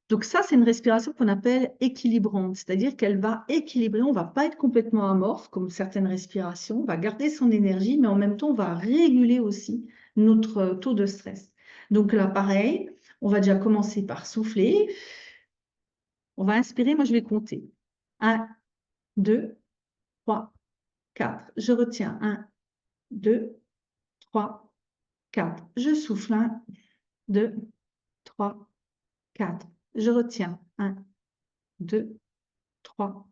Donc ça, c'est une respiration qu'on appelle équilibrante, c'est-à-dire qu'elle va équilibrer, on ne va pas être complètement amorphe comme certaines respirations, on va garder son énergie, mais en même temps, on va réguler aussi notre taux de stress. Donc là, pareil, on va déjà commencer par souffler. On va inspirer, moi je vais compter. 1, 2, 3, 4. Je retiens. 1, 2, 3, 4. Je souffle. 1, 2, 3, 4. Je retiens. 1, 2, 3,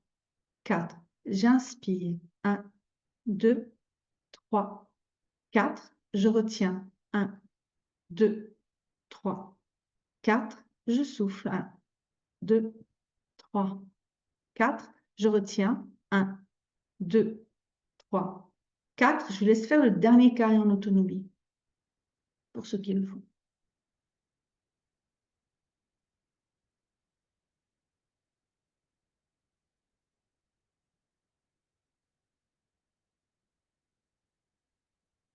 4. J'inspire. 1, 2, 3, 4. Je retiens. 1, 2, 3, 4. Je souffle. 1, 2, 3, 4. Je retiens. 1, 2, 3, 4. Je vous laisse faire le dernier carré en autonomie pour ceux qui le font.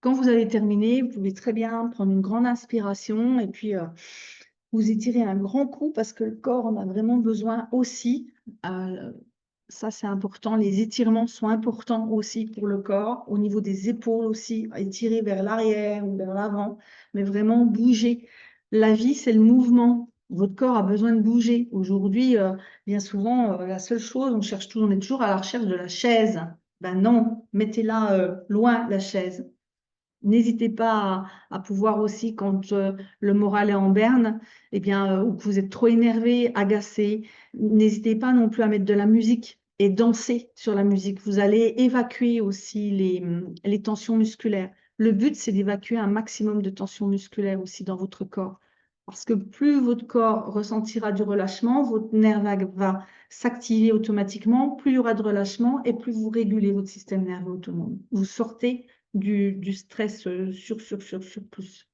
Quand vous avez terminé, vous pouvez très bien prendre une grande inspiration et puis vous étirez un grand coup parce que le corps en a vraiment besoin aussi. Ça, c'est important. Les étirements sont importants aussi pour le corps. Au niveau des épaules aussi, étirer vers l'arrière ou vers l'avant, mais vraiment bouger. La vie, c'est le mouvement. Votre corps a besoin de bouger. Aujourd'hui, bien souvent, la seule chose, on est toujours à la recherche de la chaise. Ben non, mettez-la loin, la chaise. N'hésitez pas à pouvoir aussi, quand le moral est en berne, eh bien, ou que vous êtes trop énervé, agacé, n'hésitez pas non plus à mettre de la musique et danser sur la musique. Vous allez évacuer aussi les tensions musculaires. Le but, c'est d'évacuer un maximum de tensions musculaires aussi dans votre corps. Parce que plus votre corps ressentira du relâchement, votre nerf vague va s'activer automatiquement, plus il y aura de relâchement et plus vous régulez votre système nerveux autonome. Vous sortez du stress sur plus.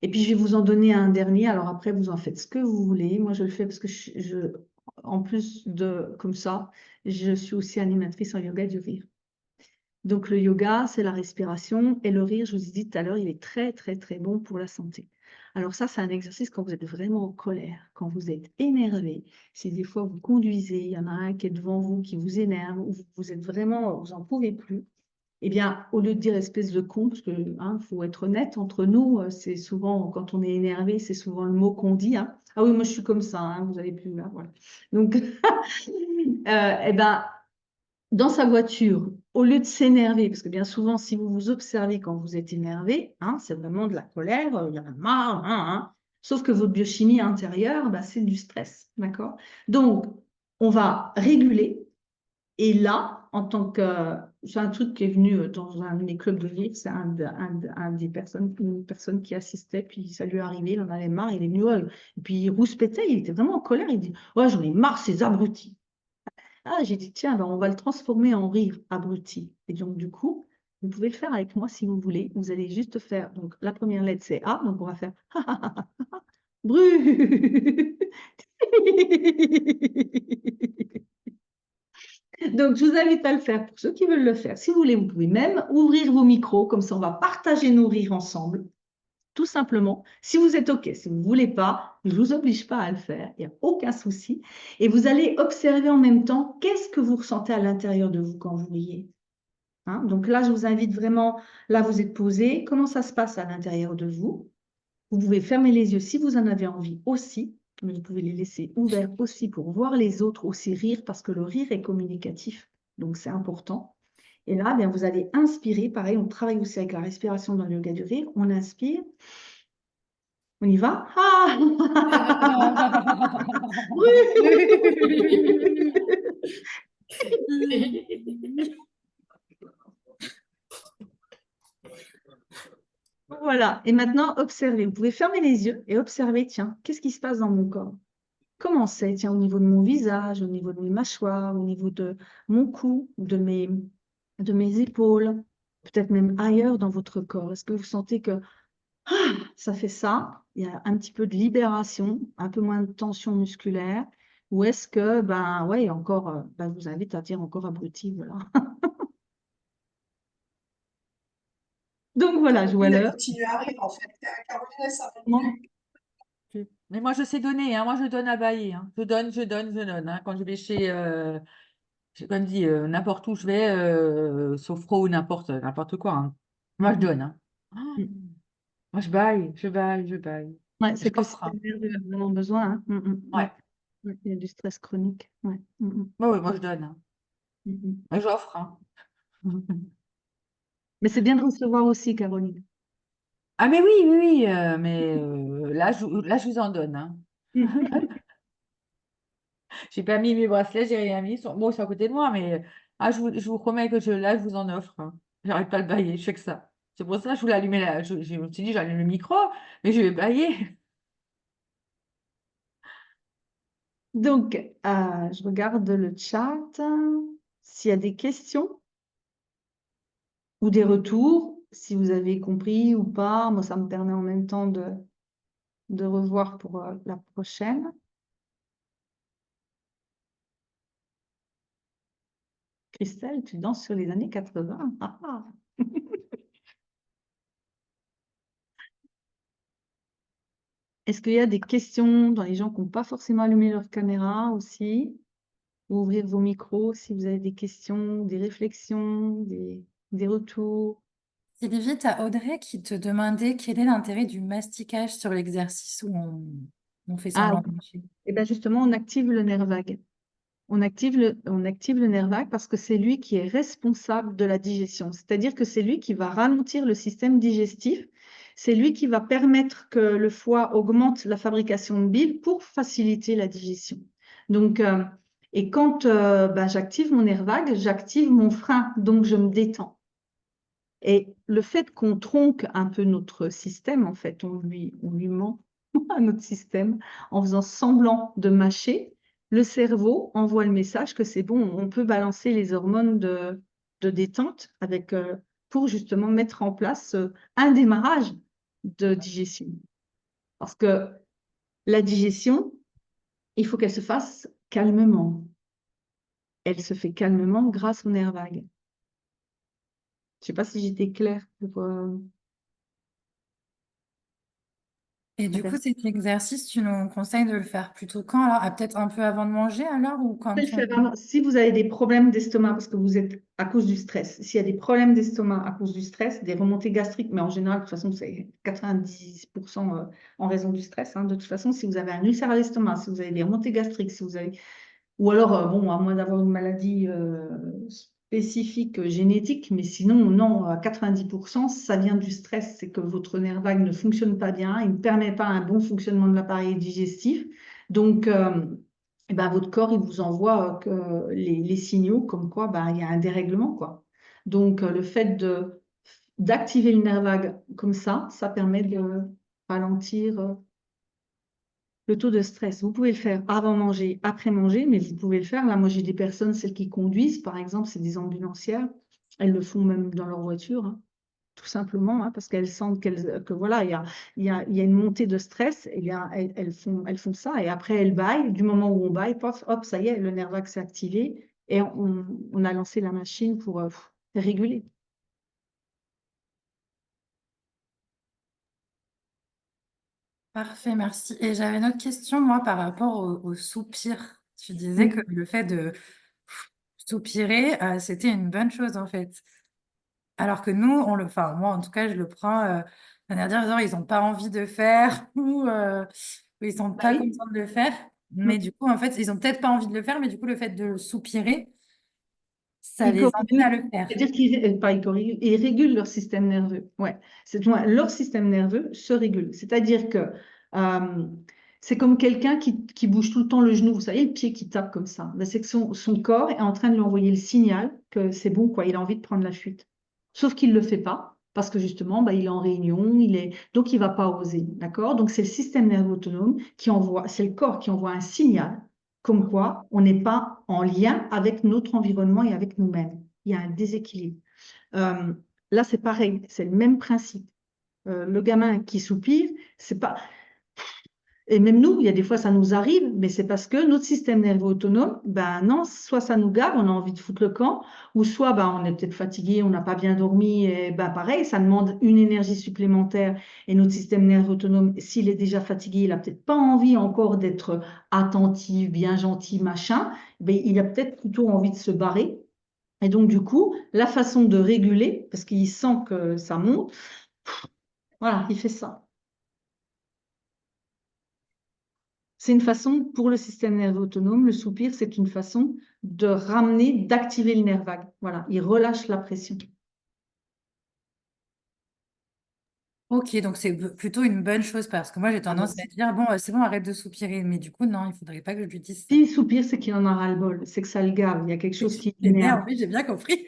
Et puis, je vais vous en donner un dernier. Alors après, vous en faites ce que vous voulez. Moi, je le fais parce que en plus de comme ça, je suis aussi animatrice en yoga du rire. Donc, le yoga, c'est la respiration et le rire, je vous ai dit tout à l'heure, il est très, très, très bon pour la santé. Alors ça, c'est un exercice quand vous êtes vraiment en colère, quand vous êtes énervé. Si des fois vous conduisez, il y en a un qui est devant vous, qui vous énerve, ou vous êtes vraiment, vous n'en pouvez plus. Eh bien, au lieu de dire espèce de con, parce que faut être honnête entre nous, c'est souvent, quand on est énervé, c'est souvent le mot qu'on dit. Hein. Ah oui, moi je suis comme ça, hein, vous avez pu, là, voilà. Donc, eh ben, dans sa voiture, au lieu de s'énerver, parce que bien souvent, si vous vous observez quand vous êtes énervé, c'est vraiment de la colère, il y en a marre, sauf que votre biochimie intérieure, c'est du stress, d'accord? Donc, on va réguler, et là, en tant que... C'est un truc qui est venu dans un de mes clubs de rire, c'est une personne qui assistait, puis ça lui est arrivé, il en avait marre, il est venu, ouais, et puis il rouspétait, il était vraiment en colère, il dit, ouais, j'en ai marre, ces abrutis. Ah, j'ai dit, tiens, ben, on va le transformer en rire abruti. Et donc, du coup, vous pouvez le faire avec moi si vous voulez. Vous allez juste faire, donc la première lettre, c'est A, donc on va faire Bru. Donc, je vous invite à le faire pour ceux qui veulent le faire. Si vous voulez, vous pouvez même ouvrir vos micros, comme ça, on va partager nos rires ensemble, tout simplement. Si vous êtes OK, si vous ne voulez pas, je ne vous oblige pas à le faire, il n'y a aucun souci. Et vous allez observer en même temps qu'est-ce que vous ressentez à l'intérieur de vous quand vous riez. Donc là, je vous invite vraiment, là, vous êtes posé, comment ça se passe à l'intérieur de vous? Vous pouvez fermer les yeux si vous en avez envie aussi, mais vous pouvez les laisser ouverts aussi pour voir les autres aussi rire, parce que le rire est communicatif, donc c'est important. Et là, bien, vous allez inspirer, pareil, on travaille aussi avec la respiration dans le yoga du rire, on inspire, on y va. Ah Voilà, et maintenant, observez. Vous pouvez fermer les yeux et observer, tiens, qu'est-ce qui se passe dans mon corps? Comment c'est, tiens, au niveau de mon visage, au niveau de mes mâchoires, au niveau de mon cou, de mes épaules, peut-être même ailleurs dans votre corps. Est-ce que vous sentez que ça fait ça? Il y a un petit peu de libération, un peu moins de tension musculaire. Ou est-ce que, ben ouais, encore, je vous invite à dire encore abruti, voilà. Donc voilà, je vois Caroline a l'heure. continué à rire, en fait. Caroline, elle s'arrête Bon. plus. Mais moi, je sais donner, hein. Moi, je donne à bailler, hein. Je donne, hein. Quand je vais comme dit, n'importe où je vais, Sofro ou n'importe quoi, hein. Moi, je donne, hein. Ah, moi, je baille, je baille. Ouais, c'est que si J'offre, hein. le nerveux a vraiment besoin. Hein. Ouais. Ouais, il y a du stress chronique. Ouais. Ouais, ouais, moi, je donne, hein. Mm. Ouais, j'offre, hein. Mais c'est bien de recevoir aussi, Caroline. Ah, mais oui, oui, oui, mais là, je vous en donne, hein. J'ai pas mis mes bracelets, j'ai rien mis. Bon, c'est à côté de moi, mais je vous promets que là, je vous en offre, hein. J'arrête pas de bailler, je fais que ça. C'est pour ça que je voulais allumer je me suis dit, j'allume le micro, mais je vais bailler. Donc, je regarde le chat. S'il y a des questions ou des retours, si vous avez compris ou pas, moi, ça me permet en même temps de revoir pour la prochaine. Christelle, tu danses sur les années 80. Ah, ah. Est-ce qu'il y a des questions dans les gens qui n'ont pas forcément allumé leur caméra aussi? Ouvrir vos micros si vous avez des questions, des réflexions, des retours. Sylvie, tu as Audrey qui te demandait quel est l'intérêt du masticage sur l'exercice où on fait Ah, semblant de marcher. et bien justement, on active le nerf vague. on active le nerf vague parce que c'est lui qui est responsable de la digestion. C'est-à-dire que c'est lui qui va ralentir le système digestif. C'est lui qui va permettre que le foie augmente la fabrication de bile pour faciliter la digestion. Donc, et quand j'active mon nerf vague, j'active mon frein, donc je me détends. Et le fait qu'on tronque un peu notre système, en fait, on lui ment à notre système en faisant semblant de mâcher, le cerveau envoie le message que c'est bon, on peut balancer les hormones de détente avec, pour justement mettre en place un démarrage de digestion. Parce que la digestion, il faut qu'elle se fasse calmement. Elle se fait calmement grâce au nerf vague. Je ne sais pas si j'étais claire. Et du coup, cet exercice, tu nous conseilles de le faire plutôt quand alors? Ah, peut-être un peu avant de manger alors ou quand Le faire avant. Si vous avez des problèmes d'estomac parce que vous êtes à cause du stress, s'il y a des problèmes d'estomac à cause du stress, des remontées gastriques, mais en général, de toute façon, c'est 90% en raison du stress. Hein. De toute façon, si vous avez un ulcère à l'estomac, si vous avez des remontées gastriques, si vous avez... ou alors, bon, à moins d'avoir une maladie spécifique génétique, mais sinon, non, à 90%, ça vient du stress. C'est que votre nerf vague ne fonctionne pas bien, il ne permet pas un bon fonctionnement de l'appareil digestif. Donc, eh ben, votre corps, il vous envoie que les signaux comme quoi il y a un dérèglement, quoi. Donc, le fait d'activer le nerf vague comme ça permet de ralentir le taux de stress. Vous pouvez le faire avant manger, après manger, mais vous pouvez le faire. Là, moi, j'ai des personnes, celles qui conduisent, par exemple, c'est des ambulancières. Elles le font même dans leur voiture, hein, tout simplement, hein, parce qu'elles sentent que voilà, il y a une montée de stress, et bien, elles font ça, et après, elles baillent. Du moment où on baille, pof, hop, ça y est, le nerf vague s'est activé, et on a lancé la machine pour réguler. Parfait, merci. Et j'avais une autre question, moi, par rapport au soupir. Tu disais que le fait de soupirer, c'était une bonne chose, en fait. Alors que nous, enfin, moi, en tout cas, je le prends de manière dire, genre, ils n'ont pas envie de faire ou ils sont pas Oui. contents de le faire. Mais du coup, en fait, ils ont peut-être pas envie de le faire, mais du coup, le fait de soupirer, ça Ils les emmène à le faire. C'est-à-dire ils régulent leur système nerveux. Ouais. Leur système nerveux se régule. C'est-à-dire que c'est comme quelqu'un qui bouge tout le temps le genou, vous savez, le pied qui tape comme ça. Ben, c'est que son corps est en train de lui envoyer le signal que c'est bon, quoi, il a envie de prendre la fuite. Sauf qu'il ne le fait pas, parce que justement, il est en réunion, donc il ne va pas oser. D'accord? Donc c'est le système nerveux autonome c'est le corps qui envoie un signal comme quoi on n'est pas en lien avec notre environnement et avec nous-mêmes. Il y a un déséquilibre. Là, c'est pareil, c'est le même principe. Le gamin qui soupire, c'est pas... Et même nous, il y a des fois, ça nous arrive, mais c'est parce que notre système nerveux autonome, non, soit ça nous gave, on a envie de foutre le camp, ou soit on est peut-être fatigué, on n'a pas bien dormi, et pareil, ça demande une énergie supplémentaire. Et notre système nerveux autonome, s'il est déjà fatigué, il n'a peut-être pas envie encore d'être attentif, bien gentil, machin, il a peut-être plutôt envie de se barrer. Et donc, du coup, la façon de réguler, parce qu'il sent que ça monte, voilà, il fait ça. C'est une façon, pour le système nerveux autonome, le soupir, c'est une façon de ramener, d'activer le nerf vague. Voilà, il relâche la pression. Ok, donc c'est plutôt une bonne chose parce que moi, j'ai tendance à dire, bon, c'est bon, arrête de soupirer. Mais du coup, non, il ne faudrait pas que je lui dise ça. S'il soupire, c'est qu'il en a ras-le-bol, c'est que ça le gave, il y a quelque chose qui C'est l'énerve. bien, oui, j'ai bien compris.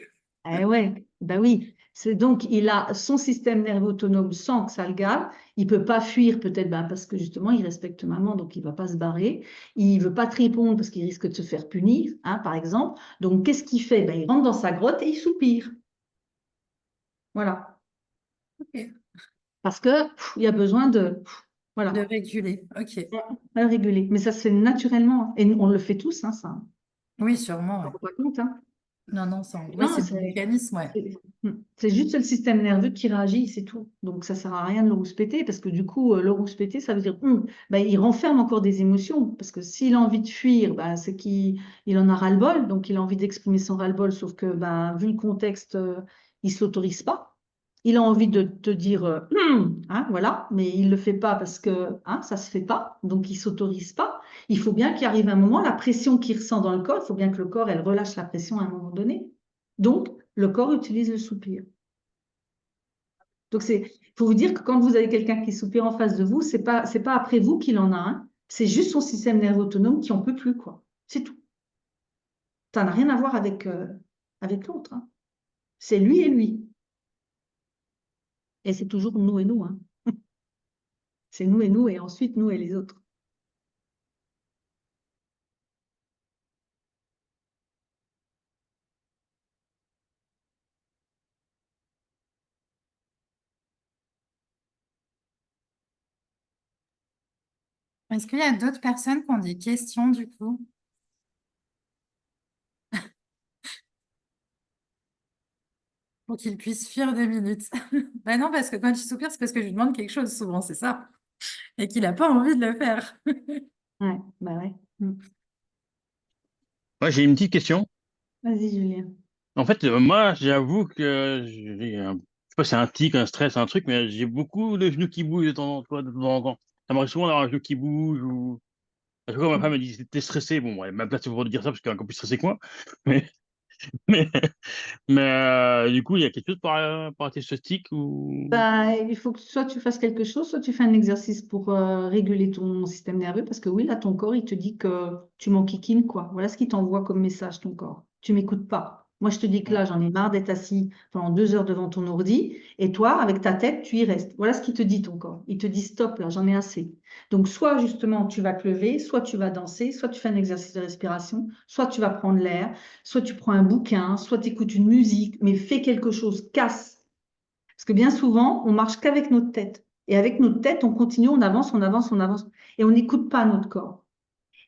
Eh ouais, oui. C'est donc, il a son système nerveux autonome sans que ça le gave. Il peut pas fuir, peut-être parce que justement, il respecte maman, donc il va pas se barrer. Il veut pas te répondre parce qu'il risque de se faire punir, hein, par exemple. Donc, qu'est-ce qu'il fait? Il rentre dans sa grotte et il soupire. Voilà. Ok. Parce que il y a besoin de... Voilà. De réguler, ok. À réguler. Mais ça se fait naturellement. Et on le fait tous, hein, ça. Oui, On sûrement, ne ouais. rend pas compte, hein. Non, non, ouais, Non, c'est le mécanisme, ouais. c'est juste le système nerveux qui réagit, c'est tout. Donc, ça ne sert à rien de le rouspéter, parce que du coup, le rouspéter, ça veut dire il renferme encore des émotions. Parce que s'il a envie de fuir, c'est qu'il en a ras-le-bol, donc il a envie d'exprimer son ras-le-bol, sauf que vu le contexte, il ne s'autorise pas. Il a envie de te dire, hein, voilà, mais il ne le fait pas parce que ça ne se fait pas, donc il ne s'autorise pas. il faut bien qu'il arrive un moment, la pression qu'il ressent dans le corps, il faut bien que le corps, elle relâche la pression à un moment donné. Donc, le corps utilise le soupir. Donc, il faut vous dire que quand vous avez quelqu'un qui soupire en face de vous, c'est pas après vous qu'il en a un, c'est juste son système nerveux autonome qui en peut plus, quoi. C'est tout. Ça n'a rien à voir avec l'autre, hein. C'est lui et lui. Et c'est toujours nous et nous, hein. C'est nous et nous, et ensuite nous et les autres. Est-ce qu'il y a d'autres personnes qui ont des questions du coup? Pour qu'ils puissent fuir 2 minutes. Ben non, parce que quand il soupire, c'est parce que je lui demande quelque chose souvent, c'est ça. Et qu'il n'a pas envie de le faire. Ouais, bah ouais. Moi, j'ai une petite question. Vas-y, Julien. En fait, moi, j'avoue que j'ai je sais pas, c'est un tic, un stress, un truc, mais j'ai beaucoup le genou qui bouge de temps en temps. Ça m'arrive souvent d'avoir un genou qui bouge ou. À chaque fois, ma femme me dit, t'es stressé. Bon, ouais, ma place, c'est pour dire ça parce qu'elle est encore plus stressée que moi. Mais, mais, du coup, il y a quelque chose par arrêter ce tic ou. Bah, il faut que soit tu fasses quelque chose, soit tu fais un exercice pour réguler ton système nerveux, parce que oui, là, ton corps, il te dit que tu m'enquiquines, quoi. Voilà ce qu'il t'envoie comme message, ton corps. Tu m'écoutes pas. Moi, je te dis que là, j'en ai marre d'être assis pendant 2 heures devant ton ordi, et toi, avec ta tête, tu y restes. Voilà ce qu'il te dit, ton corps. Il te dit, stop, là, j'en ai assez. Donc, soit justement, tu vas te lever, soit tu vas danser, soit tu fais un exercice de respiration, soit tu vas prendre l'air, soit tu prends un bouquin, soit tu écoutes une musique, mais fais quelque chose, casse. Parce que bien souvent, on marche qu'avec notre tête. Et avec notre tête, on continue, on avance, on avance, on avance. Et on n'écoute pas notre corps.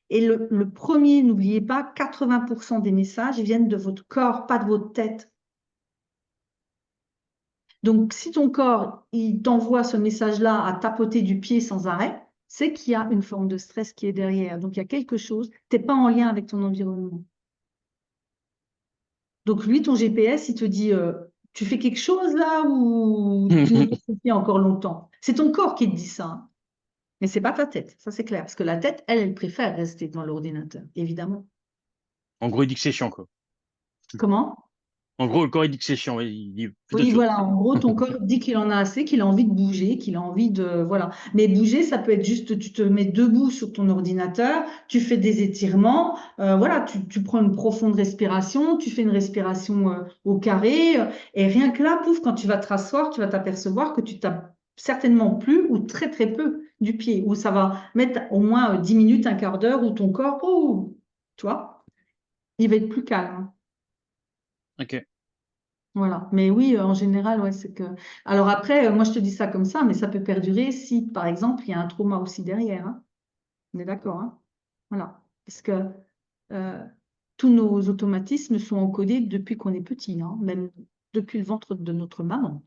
Et le premier, n'oubliez pas, 80% des messages viennent de votre corps, pas de votre tête. Donc, si ton corps, il t'envoie ce message-là à tapoter du pied sans arrêt, c'est qu'il y a une forme de stress qui est derrière. Donc, il y a quelque chose, tu n'es pas en lien avec ton environnement. Donc, lui, ton GPS, il te dit, tu fais quelque chose là ou tu nous laisses encore longtemps? C'est ton corps qui te dit ça, hein. Mais c'est pas ta tête, ça c'est clair. Parce que la tête, elle préfère rester devant l'ordinateur, évidemment. En gros, il dit que c'est chiant, quoi. Comment? En gros, le corps, il dit que c'est chiant. Il dit, fais Oui, autre chose. voilà, en gros, ton corps dit qu'il en a assez, qu'il a envie de bouger, qu'il a envie de... Voilà. Mais bouger, ça peut être juste, tu te mets debout sur ton ordinateur, tu fais des étirements, voilà, tu prends une profonde respiration, tu fais une respiration au carré, et rien que là, pouf, quand tu vas te rasseoir, tu vas t'apercevoir que tu tapes certainement plus ou très très peu du pied, où ça va mettre au moins 10 minutes, un quart d'heure, où ton corps, oh, tu vois, il va être plus calme, hein. Ok. Voilà. Mais oui, en général, ouais, c'est que. Alors après, moi, je te dis ça comme ça, mais ça peut perdurer si, par exemple, il y a un trauma aussi derrière, hein. On est d'accord, hein? Voilà. Parce que euh, tous nos automatismes sont encodés depuis qu'on est petit, hein, même depuis le ventre de notre maman.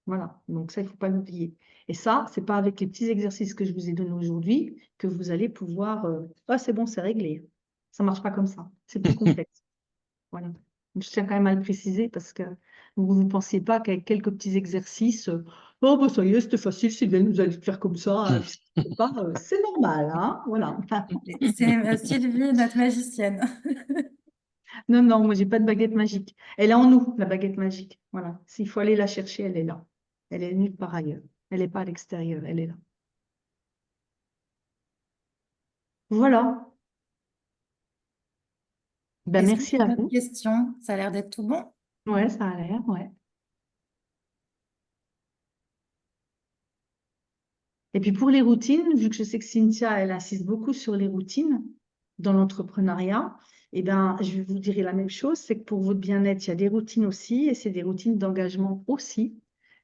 Voilà. Donc ça, il ne faut pas l'oublier. Et ça, c'est pas avec les petits exercices que je vous ai donnés aujourd'hui que vous allez pouvoir. Ah, c'est bon, c'est réglé. Ça marche pas comme ça. C'est plus complexe. Voilà. Je tiens quand même à le préciser parce que vous ne pensiez pas qu'avec quelques petits exercices, oh, bah, ça y est, c'était facile, Sylvain nous allait le faire comme ça. C'est pas, c'est normal, hein, voilà. C'est Sylvie, notre magicienne. Non, non, moi, j'ai pas de baguette magique. Elle est en nous, la baguette magique. Voilà. S'il faut aller la chercher, elle est là. Elle est nulle part ailleurs. Elle n'est pas à l'extérieur, elle est là. Voilà. Ben, Est-ce qu'il merci y a à d'autres vous. questions? Ça a l'air d'être tout bon. Ouais, ça a l'air, ouais. Et puis pour les routines, vu que je sais que Cynthia, elle insiste beaucoup sur les routines dans l'entrepreneuriat, eh ben, je vais vous dire la même chose, c'est que pour votre bien-être, il y a des routines aussi, et c'est des routines d'engagement aussi,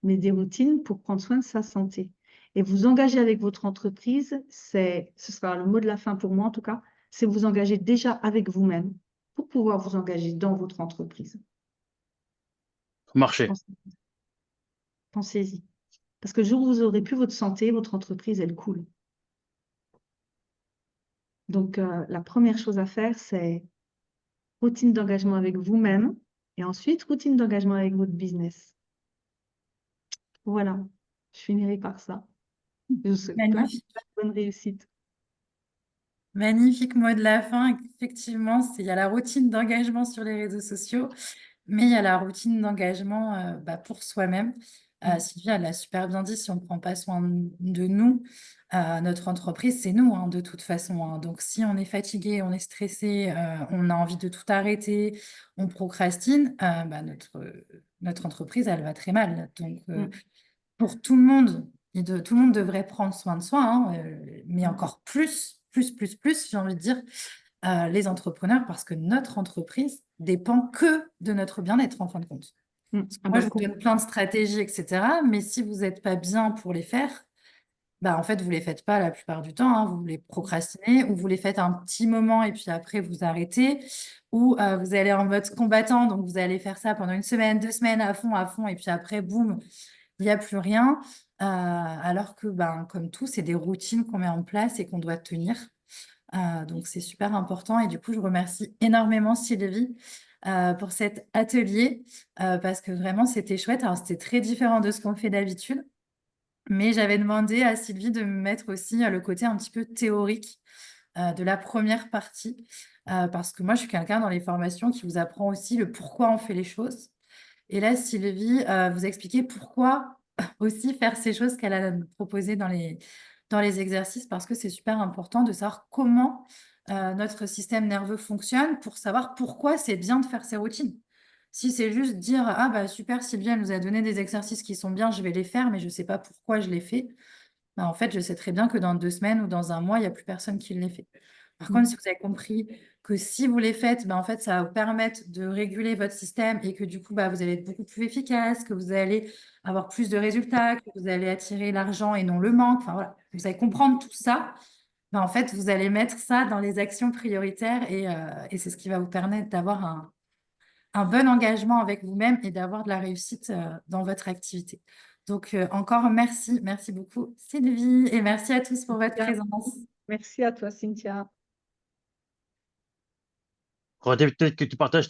mais des routines pour prendre soin de sa santé. Et vous engager avec votre entreprise, ce sera le mot de la fin pour moi en tout cas, c'est vous engager déjà avec vous-même pour pouvoir vous engager dans votre entreprise. Marché. Pensez- Pensez-y. Parce que le jour où vous aurez plus votre santé, votre entreprise, elle coule. Donc, la première chose à faire, c'est routine d'engagement avec vous-même et ensuite routine d'engagement avec votre business. Voilà, je finirai par ça. Je vous souhaite plein Magnifique. de bonnes réussites. Magnifique mot de la fin. Effectivement, il y a la routine d'engagement sur les réseaux sociaux, mais il y a la routine d'engagement pour soi-même. Sylvie, elle l'a super bien dit, si on ne prend pas soin de nous, notre entreprise, c'est nous, hein, de toute façon, hein. Donc, si on est fatigué, on est stressé, on a envie de tout arrêter, on procrastine, notre entreprise, elle va très mal. Donc, Mm. pour tout le monde, tout le monde devrait prendre soin de soi, hein, mais Mm. encore plus, j'ai envie de dire, les entrepreneurs, parce que notre entreprise dépend que de notre bien-être, en fin de compte. Mm. Parce que Ah moi, bah, je vous donne plein de stratégies, etc. Mais si vous n'êtes pas bien pour les faire, en fait, vous ne les faites pas la plupart du temps, hein. Vous les procrastinez ou vous les faites un petit moment et puis après, vous arrêtez. Ou vous allez en mode combattant, donc vous allez faire ça pendant 1 semaine, 2 semaines à fond, et puis après, boum, il n'y a plus rien. Alors que, comme tout, c'est des routines qu'on met en place et qu'on doit tenir. Donc, c'est super important. Et du coup, je remercie énormément Sylvie pour cet atelier parce que vraiment, c'était chouette. Alors, c'était très différent de ce qu'on fait d'habitude. Mais j'avais demandé à Sylvie de me mettre aussi le côté un petit peu théorique de la première partie parce que moi, je suis quelqu'un dans les formations qui vous apprend aussi le pourquoi on fait les choses. Et là, Sylvie vous expliquait pourquoi aussi faire ces choses qu'elle a proposées dans les exercices, parce que c'est super important de savoir comment notre système nerveux fonctionne pour savoir pourquoi c'est bien de faire ces routines. Si c'est juste dire, ah bah super, Sylvie, elle nous a donné des exercices qui sont bien, je vais les faire, mais je ne sais pas pourquoi je les fais. En fait, je sais très bien que dans 2 semaines ou dans un mois, il n'y a plus personne qui les fait. Par contre, si vous avez compris que si vous les faites, en fait, ça va vous permettre de réguler votre système et que du coup, vous allez être beaucoup plus efficace, que vous allez avoir plus de résultats, que vous allez attirer l'argent et non le manque. Enfin, voilà, vous allez comprendre tout ça. En fait, vous allez mettre ça dans les actions prioritaires et c'est ce qui va vous permettre d'avoir un bon engagement avec vous-même et d'avoir de la réussite dans votre activité. Donc, encore merci, merci beaucoup Sylvie et merci à tous pour votre Bien. présence. Merci à toi, Cynthia. Faudrait peut-être que tu partages